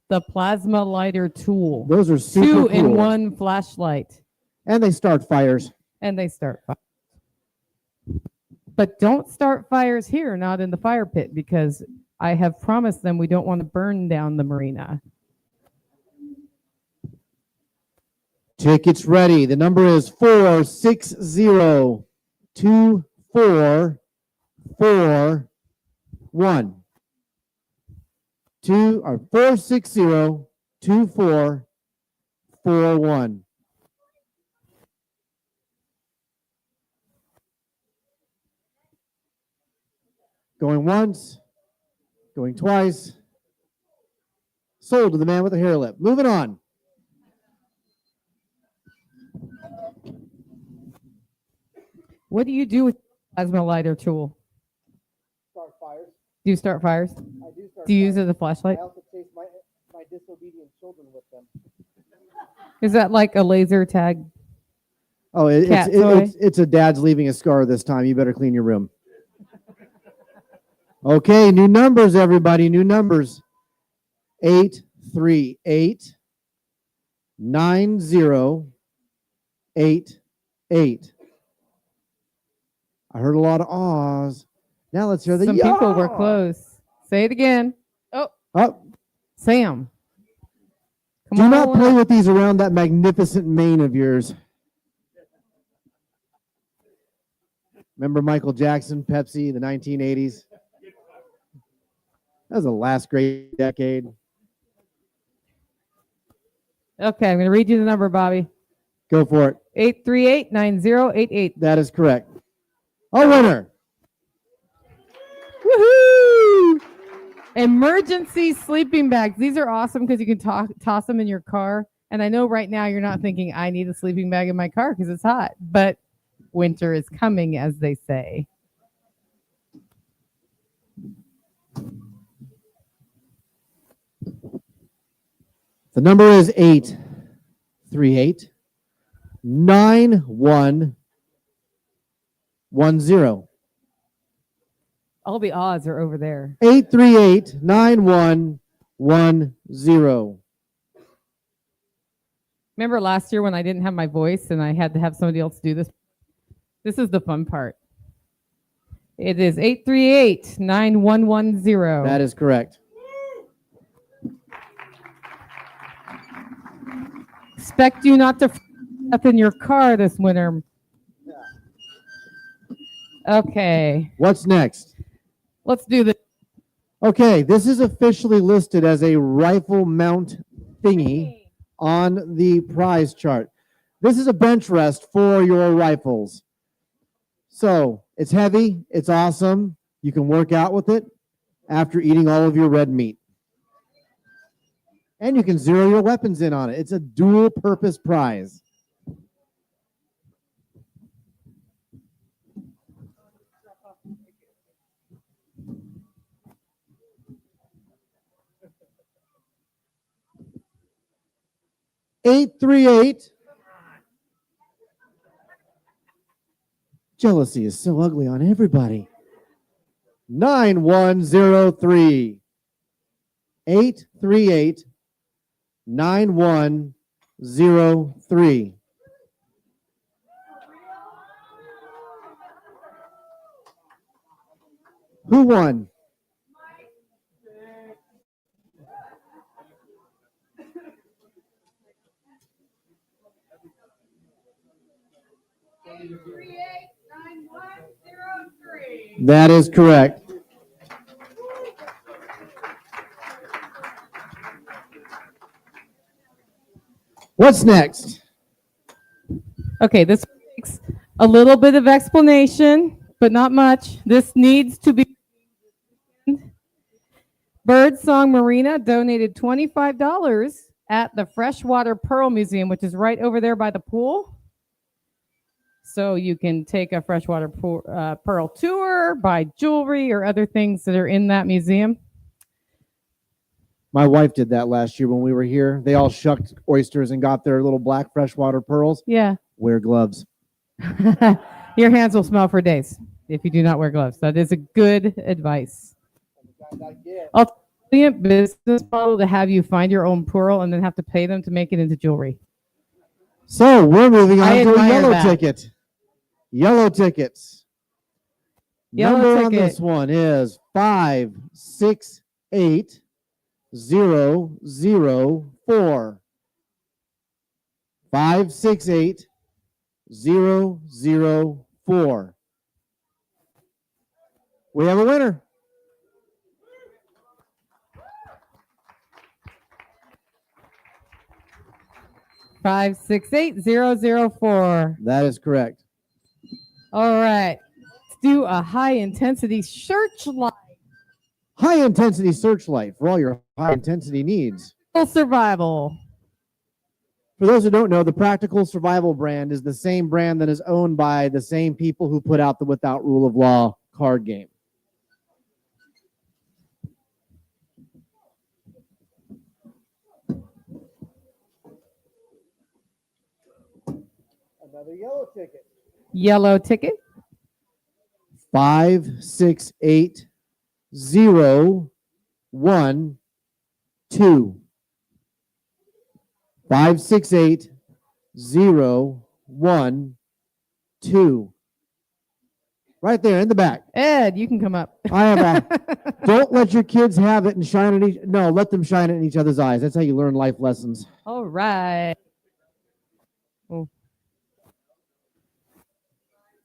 the plasma lighter tool? Those are super cool. 2-in-1 flashlight. And they start fires. And they start fires. But don't start fires here, not in the fire pit, because I have promised them we don't want to burn down the marina. Tickets ready. The number is 460-2441. 460-2441. Going once, going twice. Sold to the man with the hair lip. Moving on. What do you do with plasma lighter tool? Start fires. Do you start fires? I do start Do you use it as a flashlight? I also chase my disobedient children with them. Is that like a laser tag? Oh, Cat toy? it's a dad's leaving a scar this time. You better clean your room. Okay, new numbers, everybody. New numbers. 838-9088. I heard a lot of ahs. Now let's hear the Some yaw. people were close. Say it again. Oh, Sam. Come Do on not play up. with these around that magnificent mane of yours. Remember Michael Jackson, Pepsi, the 1980s? That was the last great decade. Okay, I'm going to read you the number, Bobby. Go for it. 838-9088. That is correct. A winner. Woohoo! Emergency sleeping bags. These are awesome because you can toss them in your car. And I know right now you're not thinking, I need a sleeping bag in my car because it's hot. But winter is coming, as they say. The number is 838-9110. All the odds are over there. 838-9110. Remember last year when I didn't have my voice and I had to have somebody else do this? This is the fun part. It is 838-9110. That is correct. Expect you not to up in your car this winter. Okay, What's next? let's do this. Okay, this is officially listed as a rifle mount thingy on the prize chart. This is a bench rest for your rifles. So it's heavy, it's awesome. You can work out with it after eating all of your red meat. And you can zero your weapons in on it. It's a dual purpose prize. Eight three eight. Jealousy is so ugly on everybody. 9103. 838-9103. Who won? That is correct. What's next? Okay, this takes a little bit of explanation, but not much. This needs to be. Birdsong Marina donated $25 at the Freshwater Pearl Museum, which is right over there by the pool. So you can take a freshwater pearl tour, buy jewelry or other things that are in that museum. My wife did that last year when we were here. They all shucked oysters and got their little black freshwater pearls. Yeah. Wear gloves. Your hands will smell for days if you do not wear gloves. That is a good advice. Brilliant business model to have you find your own pearl and then have to pay them to make it into jewelry. So we're moving on I to a admire yellow that. ticket. Yellow tickets. Yellow Number on ticket. this one is 568004. 568004. We have a winner. Five, 68004. That is correct. All right. Let's do a high intensity searchlight. High intensity searchlight for all your high intensity needs. Survival. For those who don't know, the Practical Survival brand is the same brand that is owned by the same people who put out the Without Rule of Law card game. Another yellow ticket. Yellow ticket. 568012. 568012. Right there in the back. Ed, you can come up. I have a don't let your kids have it and shine it. No, let them shine it in each other's eyes. That's how you learn life lessons. All right. Oh.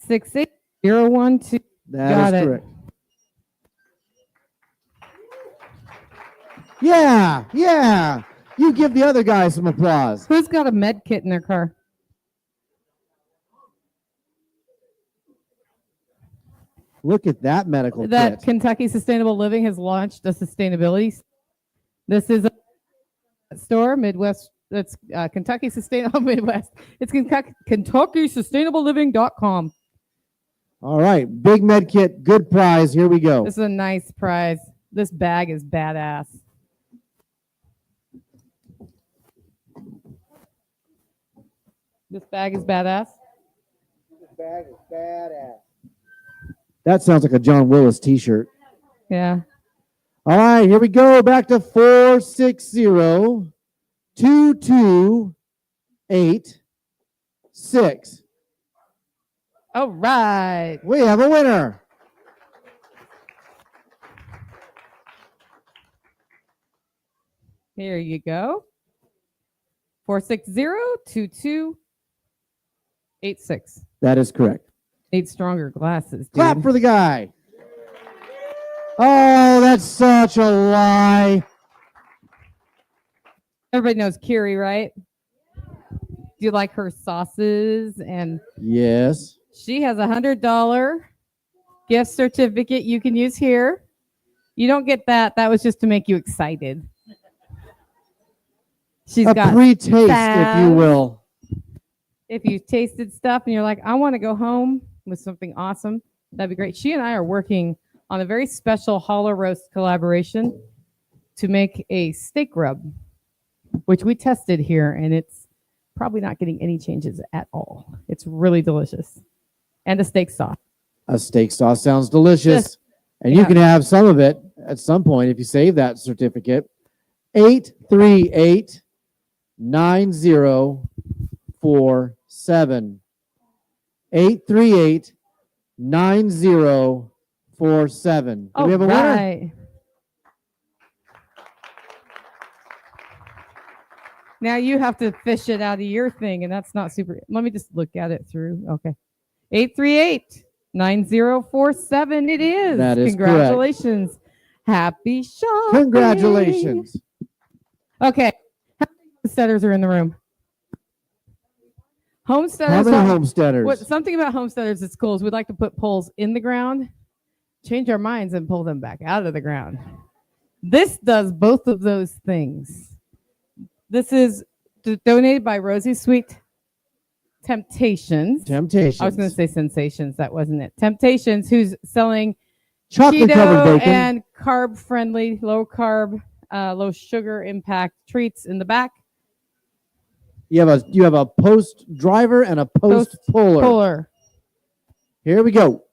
68012. That Got is it. correct. Yeah, yeah. You give the other guy some applause. Who's got a med kit in their car? Look at that medical That kit. Kentucky Sustainable Living has launched a sustainability. This is a store, Midwest. That's Kentucky Sustainable Midwest. It's KentuckySustainableLiving.com. All right, big med kit, good prize. Here we go. This is a nice prize. This bag is badass. This bag is badass. That sounds like a John Willis t-shirt. Yeah. All right, here we go. Back to 460-2286. All right. We have a winner. Here you go. 460-2286. That is correct. Need stronger glasses, dude. Clap for the guy. Oh, that's such a lie. Everybody knows Kiri, right? Do you like her sauces? And Yes. she has $100 gift certificate you can use here. You don't get that. That was just to make you excited. She's A got pre-taste, if you salve. will. If you tasted stuff and you're like, I want to go home with something awesome, that'd be great. She and I are working on a very special hollow roast collaboration to make a steak rub, which we tested here, and it's probably not getting any changes at all. It's really delicious. And a steak sauce. A steak sauce sounds delicious. Just- and you yeah. can have some of it at some point if you save that certificate. 838-9047. 838-9047. Do we have a winner? Right. Now you have to fish it out of your thing, and that's not super. Let me just look at it through. Okay. 838-9047. It is. That is Congratulations. Happy shopping. Congratulations. Okay. How many homesteaders are in the room? How Homesteaders. many are- homesteaders? Something about homesteaders that's cool is we'd like to put poles in the ground, change our minds, and pull them back out of the ground. This does both of those things. This is donated by Rosie Sweet Temptations. Temptations. I was going to say Sensations. That wasn't it. Temptations, who's selling chocolate covered keto bacon. and carb friendly, low carb, low sugar impact treats in the back. You have a post driver and a post puller. Puller. Here we go.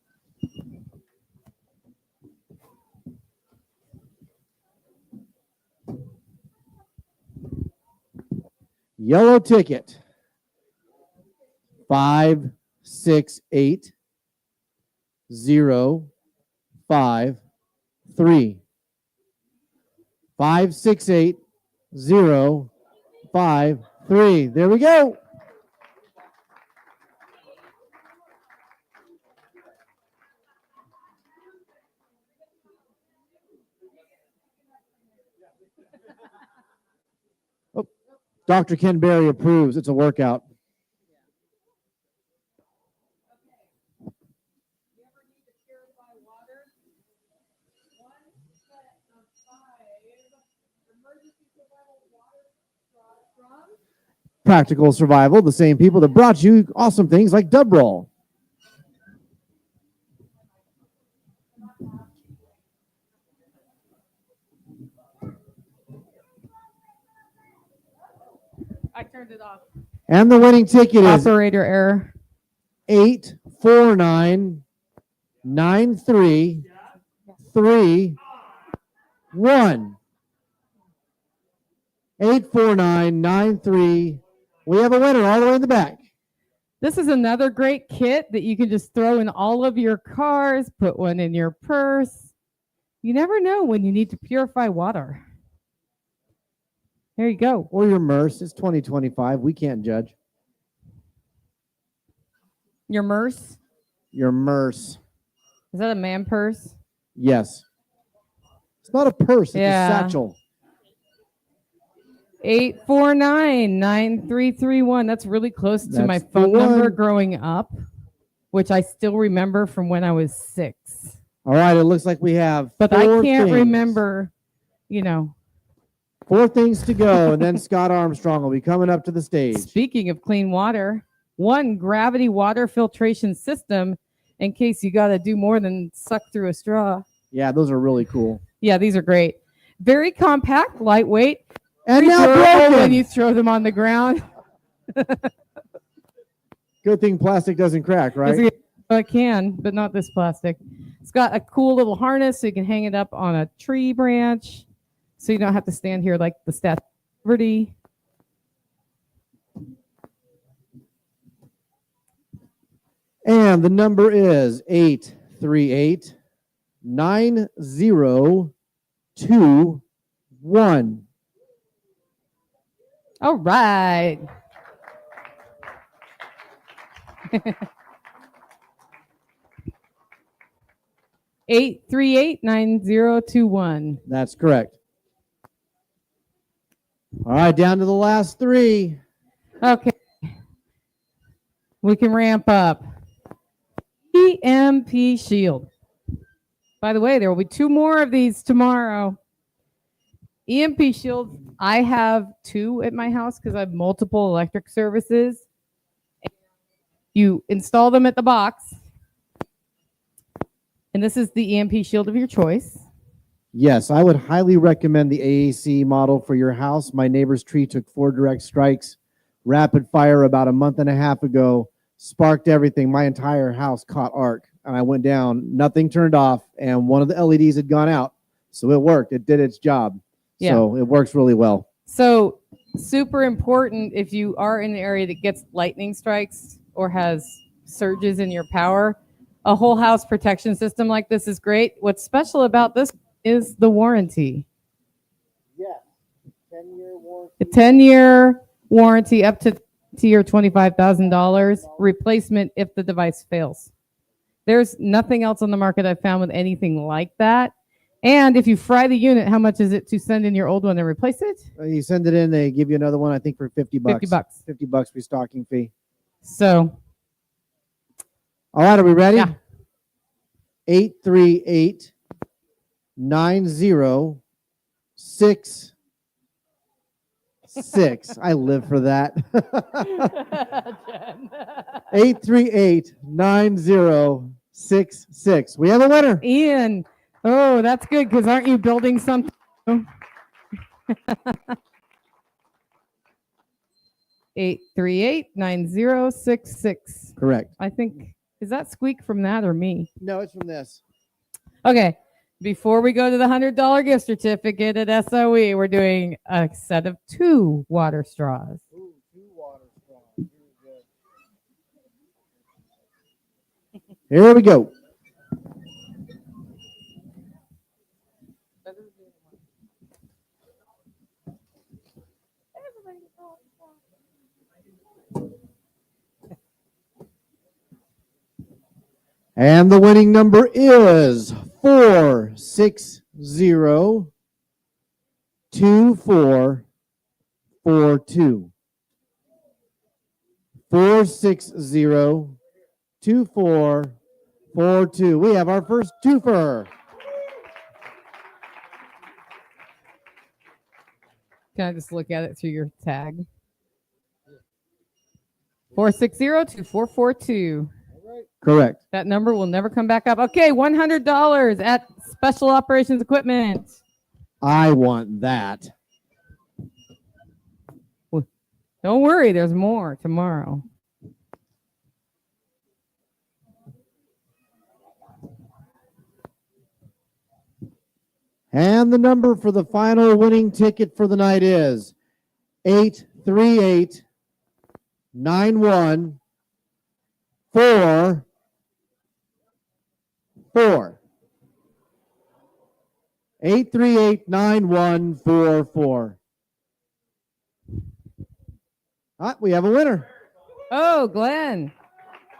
Yellow ticket. 568053. 568053. There we go. Oh, Dr. Ken Berry approves. It's a workout. Practical Survival, the same people that brought you awesome things like Dub Roll. I turned it off. And the winning ticket is Operator error. 8499331. 84993. We have a winner all the way in the back. This is another great kit that you can just throw in all of your cars, put one in your purse. You never know when you need to purify water. There you go. Or your MERS. It's 2025. We can't judge. Your MERS. Your MERS. Is that a man purse? Yes. It's not a purse. It's Yeah. a satchel. 849-9331. That's really close to my That's the phone number one. growing up, which I still remember from when I was 6. All right. It looks like we have But I four can't things. remember, 4 things to go, and then Scott Armstrong will be coming up to the stage. Speaking of clean water, one gravity water filtration system in case you got to do more than suck through a straw. Yeah, those are really cool. Yeah, these are great. Very compact, lightweight, And very now durable broken. when you throw them on the ground. Good thing plastic doesn't crack, right? It can, but not this plastic. It's got a cool little harness so you can hang it up on a tree branch so you don't have to stand here like the Statue of Liberty. And the number is 838-9021. All right. Eight 9021. That's correct. All right, down to the last three. Okay. We can ramp up. EMP Shield. By the way, there will be 2 more of these tomorrow. EMP Shields, I have 2 at my house because I have multiple electric services. You install them at the box. And this is the EMP Shield of your choice. Yes, I would highly recommend the AAC model for your house. My neighbor's tree took 4 direct strikes, rapid fire about a month and a half ago, sparked everything. My entire house caught arc, and I went down. Nothing turned off, and one of the LEDs had gone out. So it worked. It did its job. Yeah. So it works really well. So super important if you are in an area that gets lightning strikes or has surges in your power. A whole house protection system like this is great. What's special about this is the warranty. Yes, 10-year warranty. A 10-year warranty up to your $25,000 replacement if the device fails. There's nothing else on the market I've found with anything like that. And if you fry the unit, how much is it to send in your old one and replace it? You send it in, they give you another one, I think, for $50. $50. $50 restocking fee. So, all right, are we ready? Yeah. 838-9066. I live for that. 838-9066. We have a winner. Ian. Oh, that's good because aren't you building something? 838-9066. Correct. I think, is that squeak from that or me? No, it's from this. Okay. Before we go to the $100 gift certificate at SOE, we're doing a set of 2 water straws. Ooh, 2 water straws. Here we go. And the winning number is 4602442. 4602442. We have our first twofer. Can I just look at it through your tag? 460-2442. Correct. That number will never come back up. Okay, $100 at Special Operations Equipment. I want that. Don't worry, there's more tomorrow. And the number for the final winning ticket for the night is 838-9144. 838-9144. We have a winner. Oh, Glenn.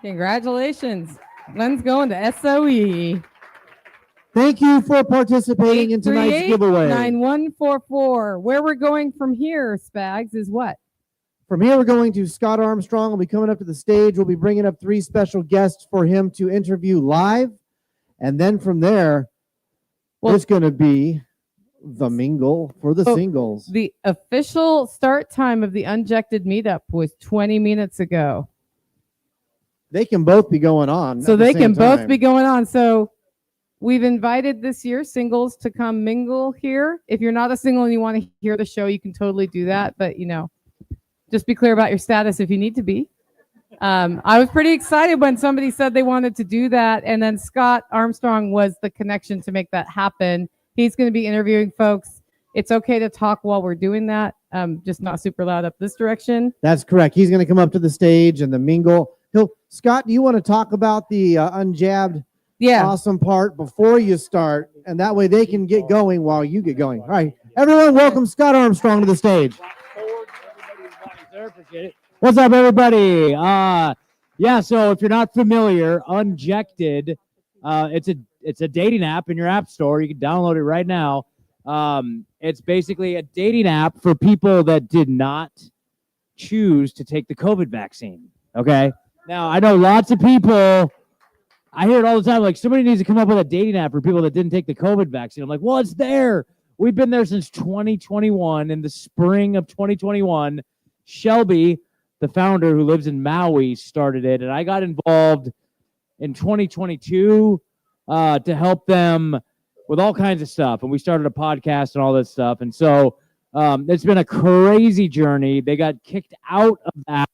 Congratulations. Glenn's going to SOE. Thank you for participating in tonight's giveaway. 9144. Where we're going from here, Spags, is what? From here, we're going to Scott Armstrong. Will be coming up to the stage. We'll be bringing up 3 special guests for him to interview live. And then from there, it's going to be the mingle for the singles. The official start time of the Unjected meetup was 20 minutes ago. They can both be going on. So they can both be going on. So we've invited this year singles to come mingle here. If you're not a single and you want to hear the show, you can totally do that. But, just be clear about your status if you need to be. I was pretty excited when somebody said they wanted to do that. And then Scott Armstrong was the connection to make that happen. He's going to be interviewing folks. It's okay to talk while we're doing that, just not super loud up this direction. That's correct. He's going to come up to the stage and the mingle. Scott, do you want to talk about the unjabbed Yeah. awesome part before you start? And that way they can get going while you get going. All right. Everyone, welcome Scott Armstrong to the stage. What's up, everybody? Yeah, so if you're not familiar, Unjected, it's a dating app in your app store. You can download it right now. It's basically a dating app for people that did not choose to take the COVID vaccine. Okay. Now, I know lots of people, I hear it all the time, like somebody needs to come up with a dating app for people that didn't take the COVID vaccine. I'm like, well, it's there. We've been there since 2021. In the spring of 2021, Shelby, the founder who lives in Maui, started it. And I got involved in 2022 to help them with all kinds of stuff. And we started a podcast and all this stuff. And so it's been a crazy journey. They got kicked out of that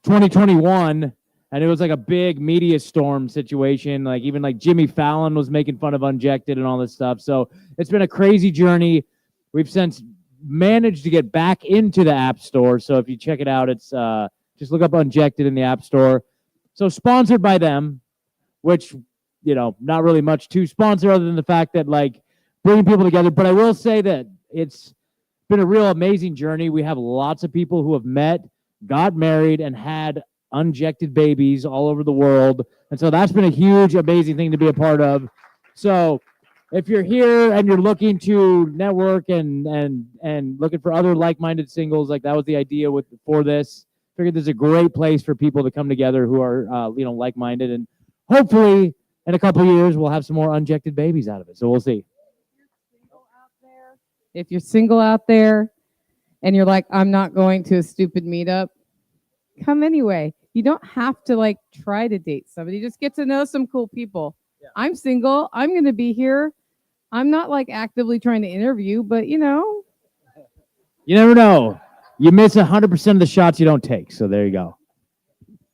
2021, and it was like a big media storm situation. Like even like Jimmy Fallon was making fun of Unjected and all this stuff. So it's been a crazy journey. We've since managed to get back into the App Store. So if you check it out, it's just look up Unjected in the App Store. So sponsored by them, which, you know, not really much to sponsor other than the fact that like bringing people together. But I will say that it's been a real amazing journey. We have lots of people who have met, got married, and had unjected babies all over the world. And so that's been a huge, amazing thing to be a part of. So if you're here and you're looking to network and looking for other like-minded singles, like that was the idea for this. Figured this is a great place for people to come together who are like-minded, and hopefully in a couple of years we'll have some more unjected babies out of it. So we'll see. If you're single out there and you're like, I'm not going to a stupid meetup, come anyway. You don't have to like try to date somebody. Just get to know some cool people. Yeah. I'm single. I'm going to be here. I'm not like actively trying to interview, but you know. You never know. You miss 100% of the shots you don't take. So there you go.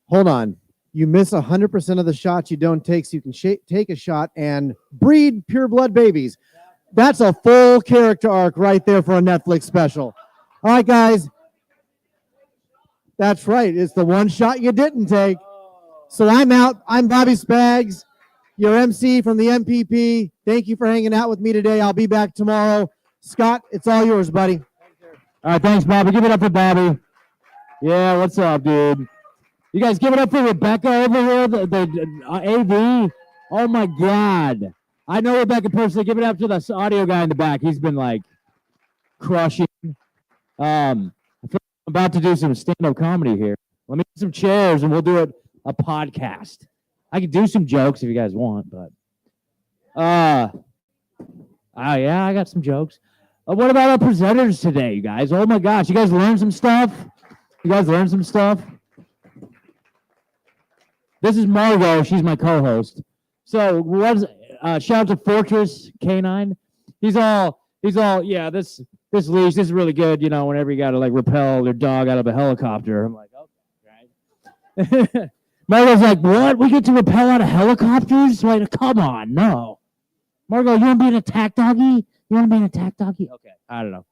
Hold on. You miss 100% of the shots you don't take, so you can take a shot and breed pure blood babies. That's a full character arc right there for a Netflix special. All right, guys. That's right. It's the one shot you didn't take. So I'm out. I'm Bobby Spags, your MC from the MPP. Thank you for hanging out with me today. I'll be back tomorrow. Scott, it's all yours, buddy. All right, thanks, Bobby. Give it up for Bobby. Yeah, what's up, dude? You guys give it up for Rebecca over here, the AV. Oh, my God. I know Rebecca personally. Give it up to the audio guy in the back. He's been, like, crushing. I'm about to do some stand-up comedy here. Let me get some chairs, and we'll do a podcast. I can do some jokes if you guys want, but yeah, I got some jokes. What about our presenters today, you guys? Oh my gosh, you guys learned some stuff? This is Margot. She's my co-host. So shout out to Fortress K9. He's all, yeah, this leash, this is really good, you know, whenever you got to like rappel your dog out of a helicopter. I'm like, okay, right. Margot's like, what? We get to rappel out of helicopters? Like, come on, no. Margot, you want to be an attack doggy? Okay, I don't know.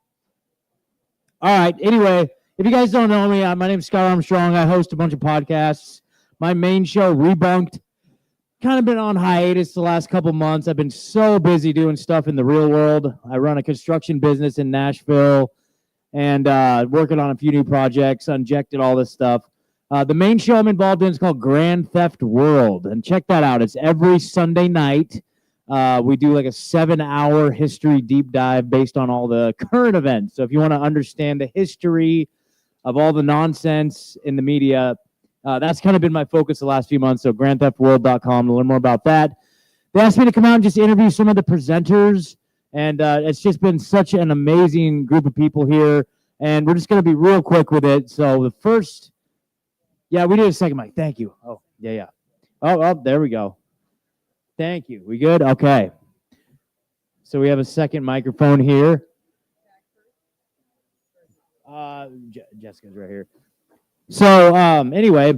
All right, anyway, if you guys don't know me, my name's Scott Armstrong. I host a bunch of podcasts. My main show, Rebunked, kind of been on hiatus the last couple months. I've been so busy doing stuff in the real world. I run a construction business in Nashville and working on a few new projects, Unjected, all this stuff. The main show I'm involved in is called Grand Theft World, and check that out. It's every Sunday night. We do like a 7-hour history deep dive based on all the current events. So if you want to understand the history of all the nonsense in the media, that's kind of been my focus the last few months. So grandtheftworld.com to learn more about that. They asked me to come out and just interview some of the presenters, and it's just been such an amazing group of people here. And we're just going to be real quick with it. So the first, yeah, we need a second mic. Thank you. Oh, yeah. Oh, there we go. Thank you. We good? Okay. So we have a second microphone here. Jessica's right here. So anyway,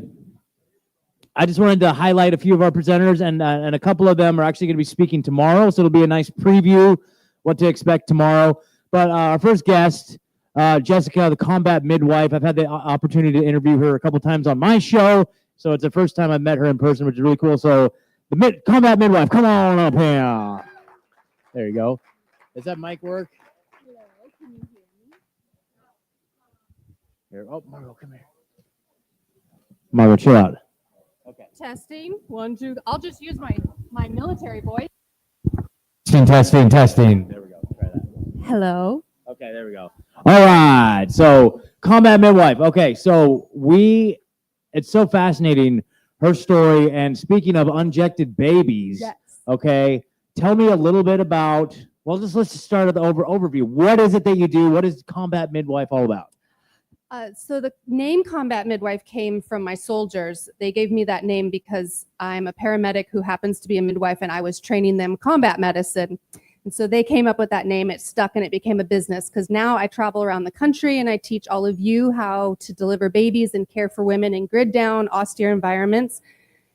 I just wanted to highlight a few of our presenters, and a couple of them are actually going to be speaking tomorrow. So it'll be a nice preview what to expect tomorrow. But our first guest, Jessica, the combat midwife. I've had the opportunity to interview her a couple times on my show, so it's the first time I've met her in person, which is really cool. So the combat midwife, come on up here. There you go. Does that mic work? Hello, can you hear me? Here. Oh, Margo, come here. Margo, chill out. Okay. Testing. 1, 2. I'll just use my military voice. Testing. There we go. Try that. Hello. Okay, there we go. All right. So, combat midwife. Okay, so it's so fascinating, her story. And speaking of unjected babies, Yes. okay, tell me a little bit about, let's just start at the overview. What is it that you do? What is combat midwife all about? So the name combat midwife came from my soldiers. They gave me that name because I'm a paramedic who happens to be a midwife, and I was training them combat medicine. And so they came up with that name. It stuck and it became a business because now I travel around the country and I teach all of you how to deliver babies and care for women in grid down, austere environments.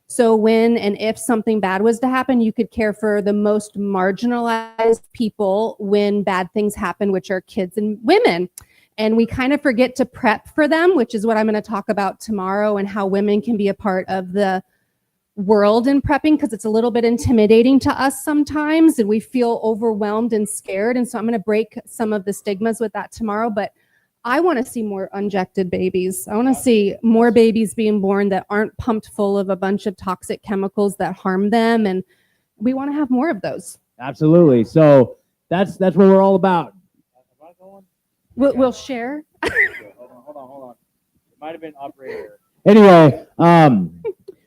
So when and if something bad was to happen, you could care for the most marginalized people when bad things happen, which are kids and women. And we kind of forget to prep for them, which is what I'm going to talk about tomorrow, and how women can be a part of the world in prepping, because it's a little bit intimidating to us sometimes and we feel overwhelmed and scared. And so I'm going to break some of the stigmas with that tomorrow. But I want to see more unjected babies. I want to see more babies being born that aren't pumped full of a bunch of toxic chemicals that harm them. And we want to have more of those. Absolutely. So that's what we're all about. We'll share. Hold on. It might have been operator. Anyway,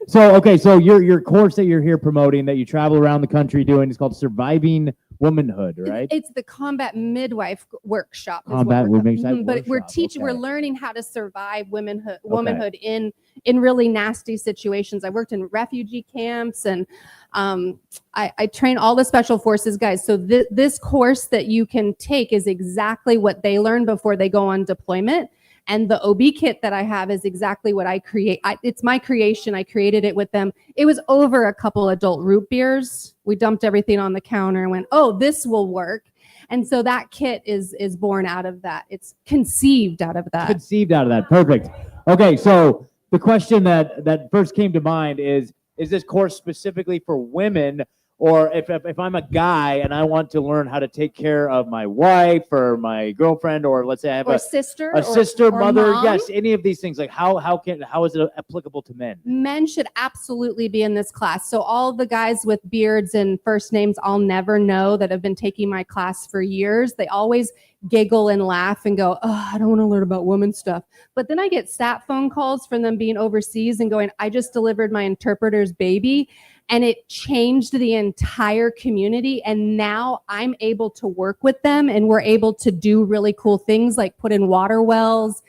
so your course that you're here promoting, that you travel around the country doing, is called Surviving Womanhood, right? It's the combat midwife workshop. is what Combat we're midwife Mhm, But we're workshop, teaching, we're okay. learning how to survive womanhood in really nasty situations. I worked in refugee camps, and I train all the special forces guys. So this course that you can take is exactly what they learn before they go on deployment. And the OB kit that I have is exactly what I create. It's my creation. I created it with them. It was over a couple adult root beers. We dumped everything on the counter and went, oh, this will work. And so that kit is born out of that. It's conceived out of that. Conceived out of that. Perfect. Okay, so the question that first came to mind is this course specifically for women? Or if I'm a guy and I want to learn how to take care of my wife or my girlfriend, or let's say I have Or a sister, sister, or mother, mom. yes, any of these things, like how is it applicable to men? Men should absolutely be in this class. So all the guys with beards and first names I'll never know that have been taking my class for years, they always giggle and laugh and go, oh, I don't want to learn about woman stuff. But then I get sat phone calls from them being overseas and going, I just delivered my interpreter's baby. And it changed the entire community. And now I'm able to work with them, and we're able to do really cool things like put in water wells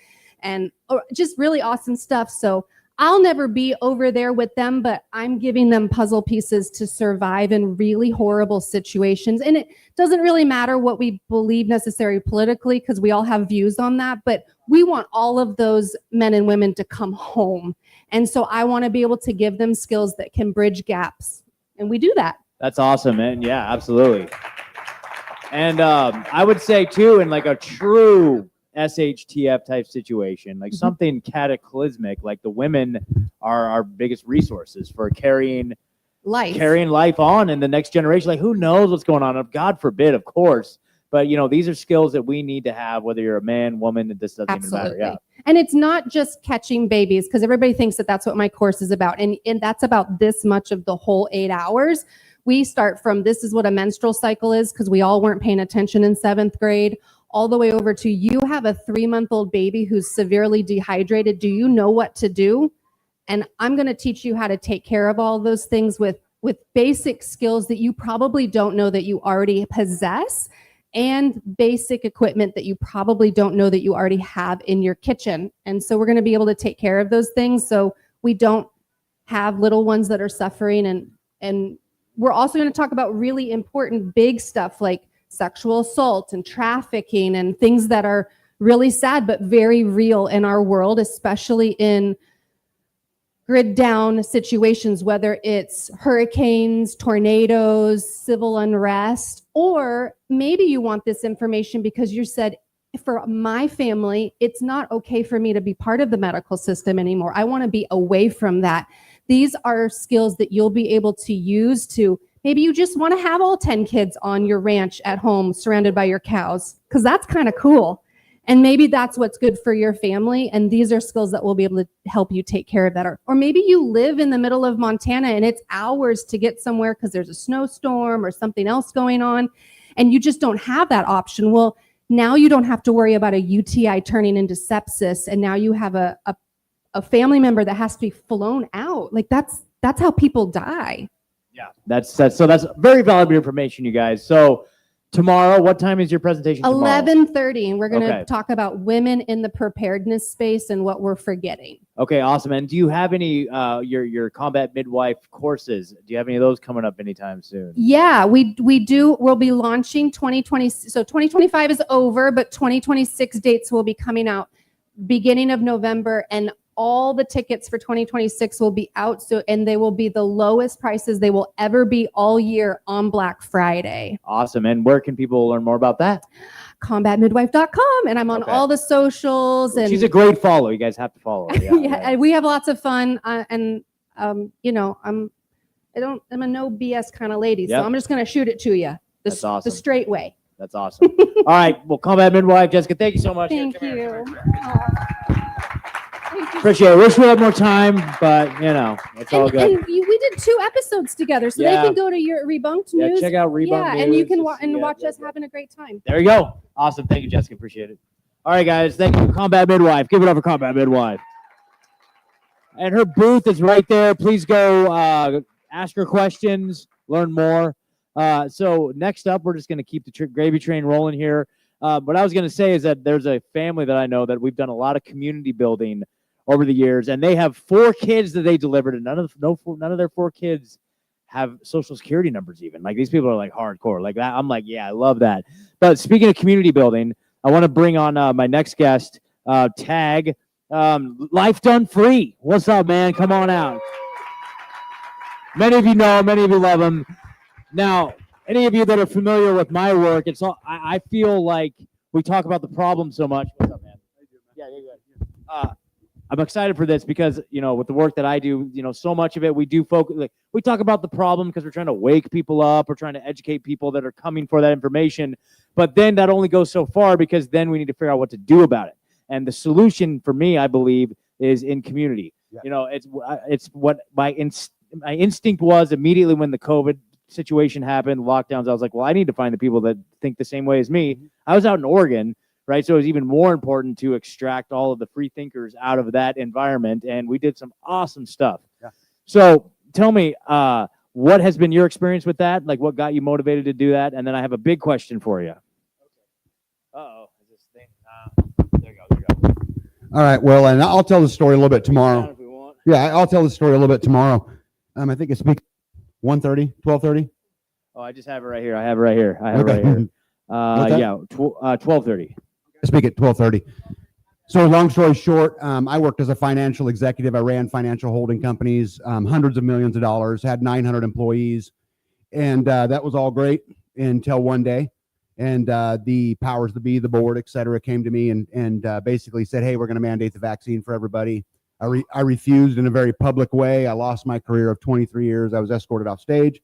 and just really awesome stuff. So I'll never be over there with them, but I'm giving them puzzle pieces to survive in really horrible situations. And it doesn't really matter what we believe necessarily politically, because we all have views on that, but we want all of those men and women to come home. And so I want to be able to give them skills that can bridge gaps. And we do that. That's awesome, man. Yeah, absolutely. And I would say too, in like a true SHTF type situation, like something cataclysmic, like the women are our biggest resources for carrying life on in the next generation. Like, who knows what's going on? God forbid, of course. But these are skills that we need to have, whether you're a man, woman, this doesn't even matter. Yeah. And it's not just catching babies, because everybody thinks that that's what my course is about. And that's about this much of the whole 8 hours. We start from, this is what a menstrual cycle is, because we all weren't paying attention in 7th grade, all the way over to, you have a 3-month-old baby who's severely dehydrated. Do you know what to do? And I'm going to teach you how to take care of all those things with basic skills that you probably don't know that you already possess, and basic equipment that you probably don't know that you already have in your kitchen. And so we're going to be able to take care of those things so we don't have little ones that are suffering. And we're also going to talk about really important big stuff like sexual assault and trafficking and things that are really sad, but very real in our world, especially in grid down situations, whether it's hurricanes, tornadoes, civil unrest, or maybe you want this information because you said, for my family, it's not okay for me to be part of the medical system anymore. I want to be away from that. These are skills that you'll be able to use to, maybe you just want to have all 10 kids on your ranch at home surrounded by your cows, because that's kind of cool. And maybe that's what's good for your family. And these are skills that will be able to help you take care of that. Or maybe you live in the middle of Montana and it's hours to get somewhere because there's a snowstorm or something else going on, and you just don't have that option. Well, now you don't have to worry about a UTI turning into sepsis. And now you have a family member that has to be flown out. Like that's how people die. Yeah, that's very valuable information, you guys. So tomorrow, what time is your presentation tomorrow? 11:30, and we're going to Okay. talk about women in the preparedness space and what we're forgetting. Okay, awesome. And do you have any your combat midwife courses? Do you have any of those coming up anytime soon? Yeah, we do. We'll be launching 2020. So 2025 is over, but 2026 dates will be coming out beginning of November, and all the tickets for 2026 will be out. So, and they will be the lowest prices they will ever be all year on Black Friday. Awesome. And where can people learn more about that? Combatmidwife.com, and I'm on Okay. all the socials. And She's a great follow. You guys have to follow her. yeah, and we have lots of fun. You know, I'm a no BS kind of lady, Yep. so I'm just going to shoot it to you That's awesome. the straight way. That's awesome. All right. Well, combat midwife, Jessica, thank you so much. Thank you. Thank you. Appreciate it. Wish we had more time, but you know, it's all And good. we did 2 episodes together, so Yeah. they can go to your Rebunked Yeah, News. check out Rebunked Yeah, and you News can to watch see, us having a great time. There you go. Awesome. Thank you, Jessica. Appreciate it. All right, guys. Thank you, Combat Midwife. Give it up for Combat Midwife. And her booth is right there. Please go ask her questions, learn more. So next up, we're just going to keep the gravy train rolling here. What I was going to say is that there's a family that I know that we've done a lot of community building over the years, and they have 4 kids that they delivered, and none of their 4 kids have social security numbers even. Like, these people are like hardcore like that. I'm like, yeah, I love that. But speaking of community building, I want to bring on my next guest, Tag, Life Done Free. What's up, man? Come on out. Many of you know him, many of you love him. Now, any of you that are familiar with my work, it's all, I feel like we talk about the problem so much. What's up, man? Yeah, you're good. I'm excited for this because, you know, with the work that I do, you know, so much of it, we do focus, like, we talk about the problem because we're trying to wake people up, we're trying to educate people that are coming for that information. But then that only goes so far, because then we need to figure out what to do about it. And the solution for me, I believe, is in community. Yeah. You know, it's what my instinct was immediately when the COVID situation happened, lockdowns. I was like, well, I need to find the people that think the same way as me. I was out in Oregon, right? So it was even more important to extract all of the free thinkers out of that environment. And we did some awesome stuff. Yeah. So tell me, what has been your experience with that? Like, what got you motivated to do that? And then I have a big question for you. Uh-oh. Is this thing? There you go. All right. Well, and I'll tell the story a little bit tomorrow. If we want. Yeah, I'll tell the story a little bit tomorrow. I think it's 1:30, 12:30. Oh, I just have it right here. I have it right here. What's that? Yeah, 12:30. I speak at 12:30. So long story short, I worked as a financial executive. I ran financial holding companies, hundreds of millions of dollars, had 900 employees. And that was all great until one day. And the powers that be, the board, et cetera, came to me and basically said, hey, we're going to mandate the vaccine for everybody. I refused in a very public way. I lost my career of 23 years. I was escorted off stage.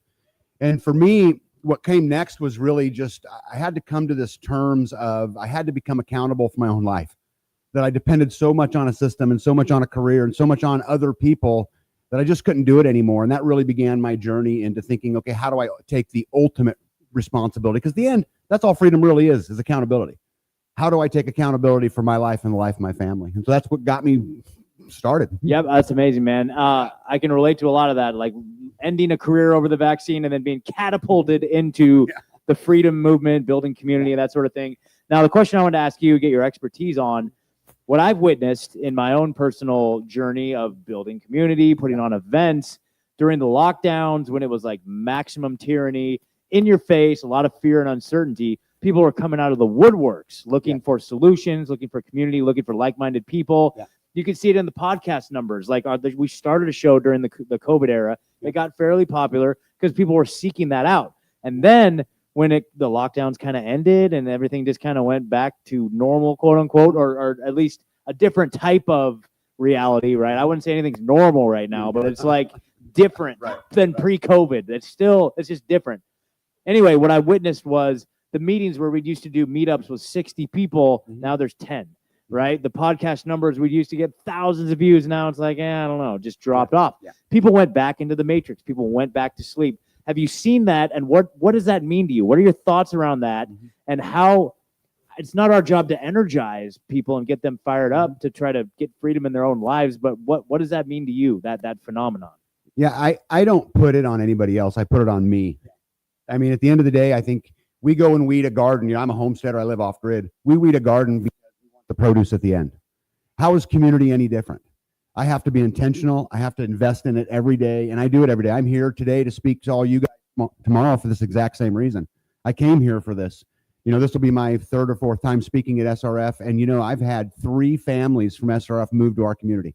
And for me, what came next was really just, I had to come to this terms of, I had to become accountable for my own life, that I depended so much on a system and so much on a career and so much on other people that I just couldn't do it anymore. And that really began my journey into thinking, okay, how do I take the ultimate responsibility? Because the end, that's all freedom really is accountability. How do I take accountability for my life and the life of my family? And so that's what got me started. Yep, that's amazing, man. I can relate to a lot of that, like ending a career over the vaccine and then being catapulted into the freedom movement, building community, and that sort of thing. Now, the question I want to ask you, get your expertise on, what I've witnessed in my own personal journey of building community, putting on events during the lockdowns when it was like maximum tyranny, in your face, a lot of fear and uncertainty. people were coming out of the woodworks looking for solutions, looking for community, looking for like-minded people. Yeah. You can see it in the podcast numbers. Like we started a show during the COVID era. It got fairly popular because people were seeking that out. And then when the lockdowns kind of ended and everything just kind of went back to normal, quote unquote, or at least a different type of reality, right? I wouldn't say anything's normal right now, but it's like different than pre-COVID. It's just different. Anyway, what I witnessed was the meetings where we used to do meetups with 60 people. Now there's 10. Right? The podcast numbers, we used to get thousands of views. Now it's like, I don't know, just dropped off. Yeah. People went back into the matrix. People went back to sleep. Have you seen that? And what does that mean to you? What are your thoughts around that? And how it's not our job to energize people and get them fired up to try to get freedom in their own lives. But what does that mean to you, that phenomenon? Yeah, I don't put it on anybody else. I put it on me. I mean, at the end of the day, I think we go and weed a garden. You know, I'm a homesteader. I live off grid. We weed a garden because we want the produce at the end. How is community any different? I have to be intentional. I have to invest in it every day, and I do it every day. I'm here today to speak to all you guys tomorrow for this exact same reason. I came here for this. You know, this will be my third or fourth time speaking at SRF, and you know, I've had 3 families from SRF move to our community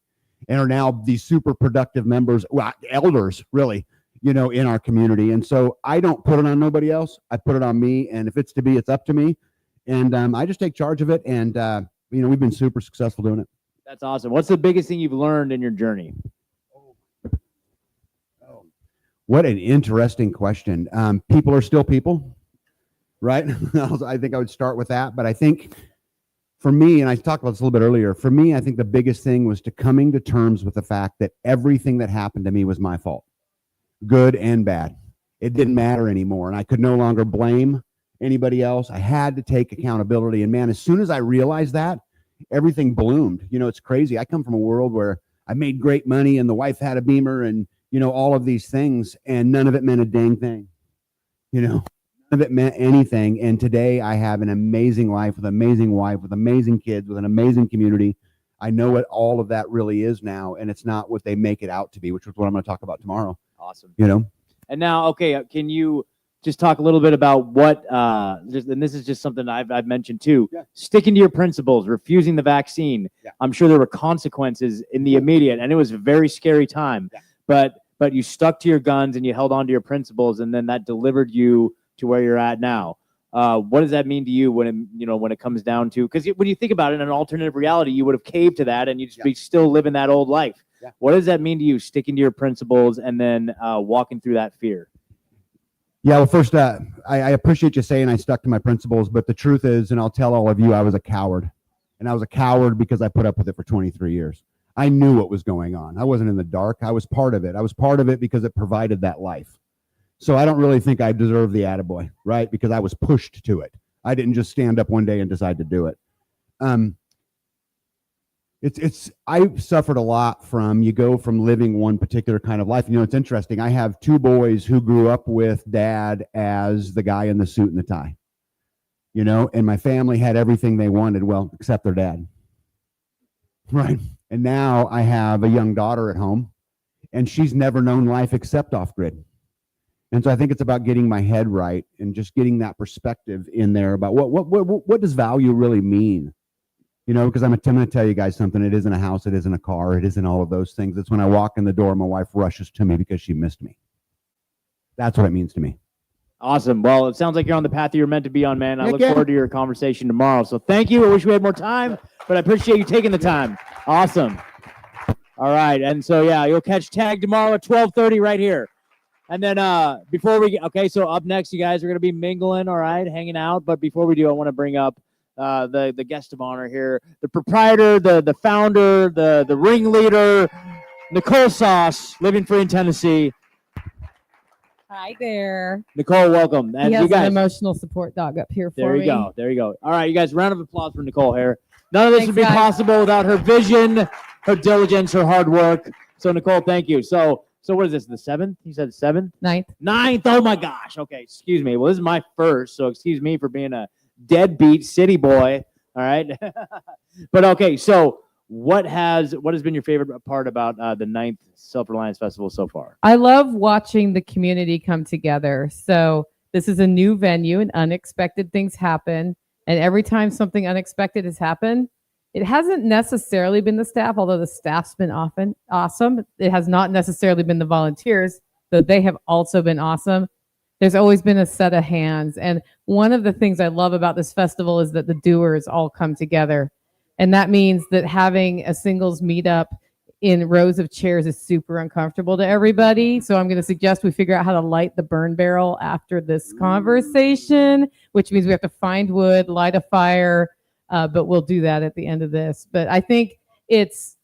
and are now these super productive members, well, elders, really, you know, in our community. And so I don't put it on nobody else. I put it on me. And if it's to be, it's up to me. And I just take charge of it. And, you know, we've been super successful doing it. That's awesome. What's the biggest thing you've learned in your journey? What an interesting question. People are still people, right? I think I would start with that. But I think for me, and I talked about this a little bit earlier, for me, I think the biggest thing was to coming to terms with the fact that everything that happened to me was my fault. Good and bad. It didn't matter anymore. And I could no longer blame anybody else. I had to take accountability. And man, as soon as I realized that, everything bloomed. You know, it's crazy. I come from a world where I made great money and the wife had a Beamer and, you know, all of these things, and none of it meant a dang thing. You know, none of it meant anything. And today I have an amazing life with an amazing wife, with amazing kids, with an amazing community. I know what all of that really is now, and it's not what they make it out to be, which is what I'm going to talk about tomorrow. Awesome. You know? And now, okay, can you just talk a little bit about what, and this is just something I've mentioned too, sticking to your principles, refusing the vaccine. I'm sure there were consequences in the immediate, and it was a very scary time, but you stuck to your guns and you held on to your principles, and then that delivered you to where you're at now. What does that mean to you when it comes down to, because when you think about it, in an alternative reality, you would have caved to that and you'd be still living that old life. What does that mean to you, sticking to your principles and then walking through that fear? Yeah, well, first, I appreciate you saying I stuck to my principles, but the truth is, and I'll tell all of you, I was a coward. And I was a coward because I put up with it for 23 years. I knew what was going on. I wasn't in the dark. I was part of it. I was part of it because it provided that life. So I don't really think I deserve the attaboy, right? Because I was pushed to it. I didn't just stand up one day and decide to do it. I suffered a lot from, you go from living one particular kind of life. You know, it's interesting. I have 2 boys who grew up with dad as the guy in the suit and the tie, you know, and my family had everything they wanted, well, except their dad. Right. And now I have a young daughter at home and she's never known life except off grid. And so I think it's about getting my head right and just getting that perspective in there about what does value really mean? You know, because I'm going to tell you guys something. It isn't a house. It isn't a car. It isn't all of those things. It's when I walk in the door, my wife rushes to me because she missed me. That's what it means to me. Awesome. Well, it sounds like you're on the path you're meant to be on, man. I Heck look yeah. forward to your conversation tomorrow. So thank you. I wish we had more time, but I appreciate you taking the time. Awesome. All right. And so, yeah, you'll catch Tag tomorrow at 12:30 right here. And then before we get, okay, so up next, you guys are going to be mingling, all right, hanging out. But before we do, I want to bring up the guest of honor here, the proprietor, the founder, the ringleader, Nicole Sauce, living free in Tennessee. Hi there. Nicole, welcome. And He has you guys, an emotional support dog up here for there me. you go. There you go. All right, you guys, round of applause for Nicole here. None of this Thanks, would be guys. possible without her vision, her diligence, her hard work. So Nicole, thank you. So what is this, the 7th? You said 7th? 9th. 9th. Oh my gosh. Okay, excuse me. Well, this is my first, so excuse me for being a deadbeat city boy. All right. But okay, so what has been your favorite part about the 9th Self-Reliance Festival so far? I love watching the community come together. So This is a new venue and unexpected things happen. And every time something unexpected has happened, it hasn't necessarily been the staff, although the staff's been often awesome. It has not necessarily been the volunteers, though they have also been awesome. There's always been a set of hands. And one of the things I love about this festival is that the doers all come together. And that means that having a singles meetup in rows of chairs is super uncomfortable to everybody. So I'm going to suggest we figure out how to light the burn barrel after this conversation, which means we have to find wood, light a fire, but we'll do that at the end of this. But I think it's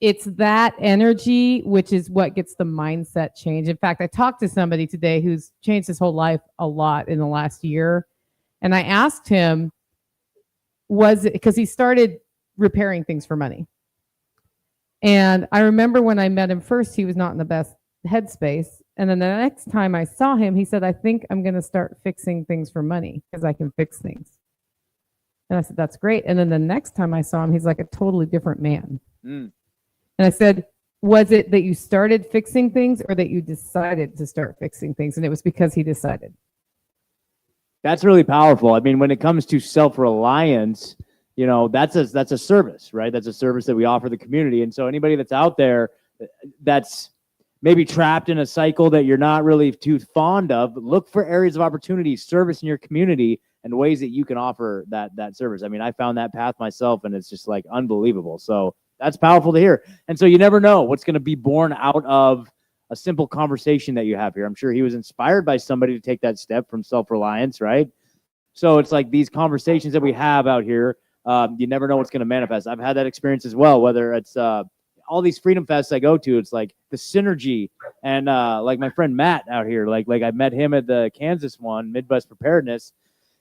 that energy, which is what gets the mindset change. In fact, I talked to somebody today who's changed his whole life a lot in the last year. And I asked him, was it because he started repairing things for money? And I remember when I met him first, he was not in the best headspace. And then the next time I saw him, he said, I think I'm going to start fixing things for money because I can fix things. And I said, that's great. And then the next time I saw him, he's like a totally different man. And I said, was it that you started fixing things or that you decided to start fixing things? And it was because he decided. That's really powerful. I mean, when it comes to self-reliance, you know, that's a service, right? That's a service that we offer the community. And so anybody that's out there that's maybe trapped in a cycle that you're not really too fond of, look for areas of opportunity, service in your community, and ways that you can offer that service. I mean, I found that path myself, and it's just like unbelievable. So that's powerful to hear. And so you never know what's going to be born out of a simple conversation that you have here. I'm sure he was inspired by somebody to take that step from self-reliance, right? So it's like these conversations that we have out here, you never know what's going to manifest. I've had that experience as well, whether it's all these freedom fests I go to, it's like the synergy. And like my friend Matt out here, like I met him at the Kansas one, Midwest Preparedness.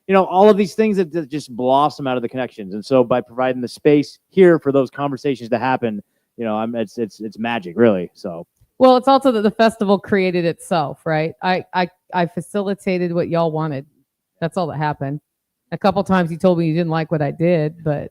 You know, all of these things that just blossom out of the connections. And so by providing the space here for those conversations to happen, you know, it's magic, really. So. Well, it's also that the festival created itself, right? I facilitated what y'all wanted. That's all that happened. A couple times you told me you didn't like what I did, but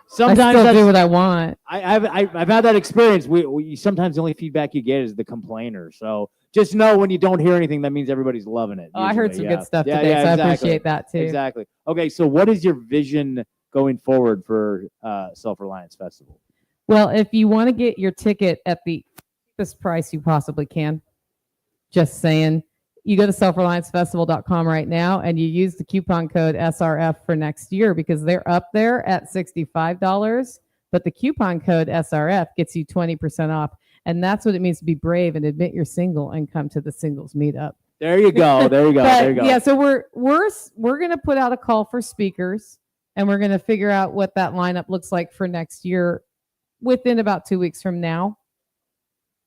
sometimes I still do what I want. I've had that experience. We sometimes the only feedback you get is the complainer. So just know when you don't hear anything, that means everybody's loving it. Oh, I heard some good stuff today, so exactly. I appreciate that too. Exactly. Okay, so what is your vision going forward for Self-Reliance Festival? Well, if you want to get your ticket at the cheapest price you possibly can, just saying, you go to selfreliancefestival.com right now and you use the coupon code SRF for next year because they're up there at $65, but the coupon code SRF gets you 20% off. And that's what it means to be brave and admit you're single and come to the singles meetup. There you go. There you go. There you go. Yeah, so we're going to put out a call for speakers and we're going to figure out what that lineup looks like for next year within about 2 weeks from now.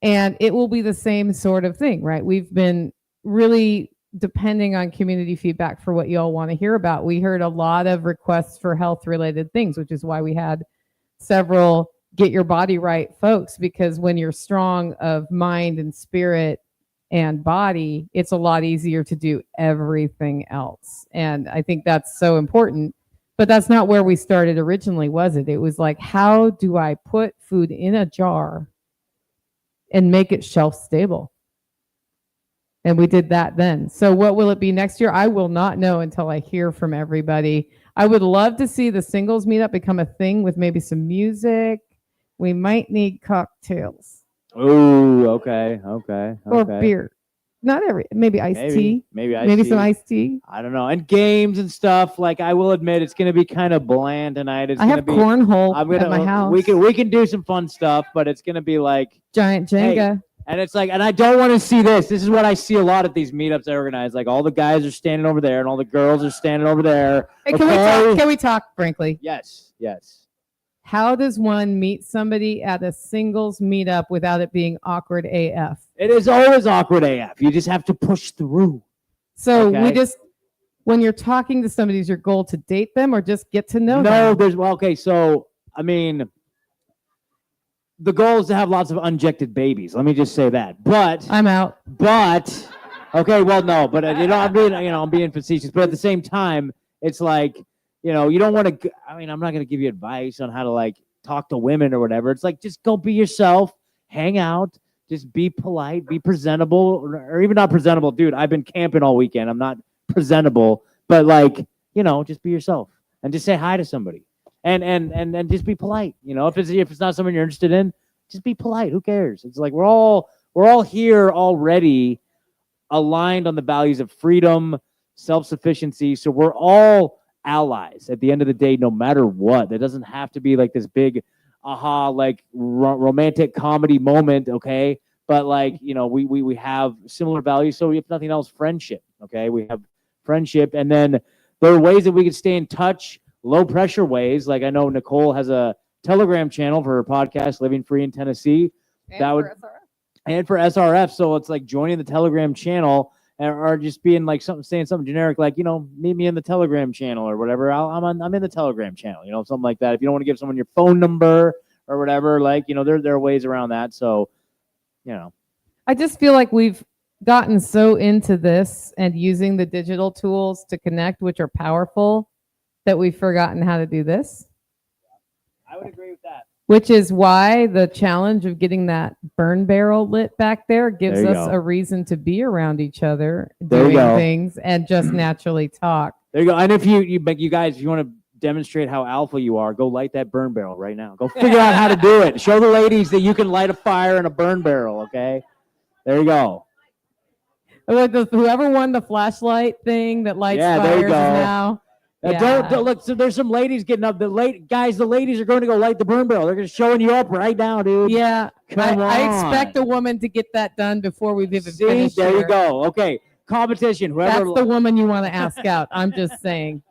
And it will be the same sort of thing, right? We've been really depending on community feedback for what you all want to hear about. We heard a lot of requests for health related things, which is why we had several get your body right folks, because when you're strong of mind and spirit and body, it's a lot easier to do everything else. And I think that's so important, but that's not where we started originally, was it? It was like, how do I put food in a jar and make it shelf stable? And we did that then. So what will it be next year? I will not know until I hear from everybody. I would love to see the singles meetup become a thing with maybe some music. We might need cocktails. Oh, okay. Or beer. Not maybe iced tea. Maybe some iced tea. I don't know. And games and stuff. Like, I will admit, it's going to be kind of bland tonight. I have cornhole at my house. We can do some fun stuff, but it's going to be like giant Jenga. Hey, and it's like, and I don't want to see this. This is what I see a lot at these meetups I organize. Like, all the guys are standing over there and all the girls are standing over there. Hey, can we talk frankly? Yes. How does one meet somebody at a singles meetup without it being awkward AF? It is always awkward AF. You just have to push through. So when you're talking to somebody, is your goal to date them or just get to know them? No, so, I mean, the goal is to have lots of unjected babies. Let me just say that. But I'm out. But okay, well, no, but I'm being facetious. But at the same time, it's like, you don't want to. I mean, I'm not going to give you advice on how to like talk to women or whatever. It's like, just go be yourself, hang out, Just be polite, be presentable, or even not presentable. Dude, I've been camping all weekend. I'm not presentable, but like, just be yourself and just say hi to somebody. And just be polite. If it's not someone you're interested in, just be polite. Who cares? It's like we're all here already aligned on the values of freedom, self-sufficiency. So we're all allies at the end of the day, no matter what. It doesn't have to be like this big like romantic comedy moment, okay? But like, we have similar values. So if nothing else, friendship, okay? We have friendship. And then there are ways that we can stay in touch, low pressure ways. Like I know Nicole has a Telegram channel for her podcast, Living Free in Tennessee. And for SRF. So it's like joining the Telegram channel or just being like saying something generic, like, meet me in the Telegram channel or whatever. I'm in the Telegram channel, something like that. If you don't want to give someone your phone number or whatever, like, there are ways around that. So, I just feel like we've gotten so into this and using the digital tools to connect, which are powerful, that we've forgotten how to do this. I would agree with that. Which is why the challenge of getting that burn barrel lit back there gives us a reason to be around each other, doing things, and just naturally talk. There you go. And if you guys, if you want to demonstrate how alpha you are, go light that burn barrel right now. Go figure out how to do it. Show the ladies that you can light a fire in a burn barrel, okay? There you go. Whoever won the flashlight thing that lights fires now. Don't look. So there's some ladies getting up. The ladies are going to go light the burn barrel. They're just showing you up right now, dude. Yeah, Come on. I expect a woman to get that done before we've even finished. There you go. Okay, competition. Whoever. That's the woman you want to ask out. I'm just saying,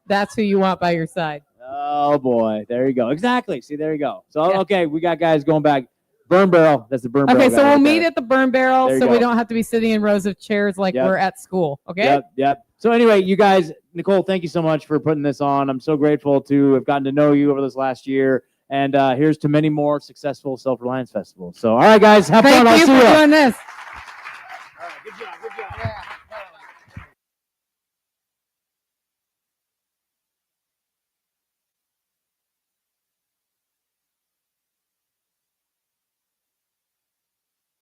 that's who you want by your side. Oh boy, there you go. Exactly. See, there you go. So okay, we got guys going back. Burn barrel. That's the burn barrel. Okay, so we'll meet at the burn barrel, so we don't have to be sitting in rows of chairs like we're at school. Okay. Yep. So anyway, you guys, Nicole, thank you so much for putting this on. I'm so grateful to have gotten to know you over this last year. And here's to many more successful Self-Reliance festivals. So, all right, guys, have fun. Thank you for doing this.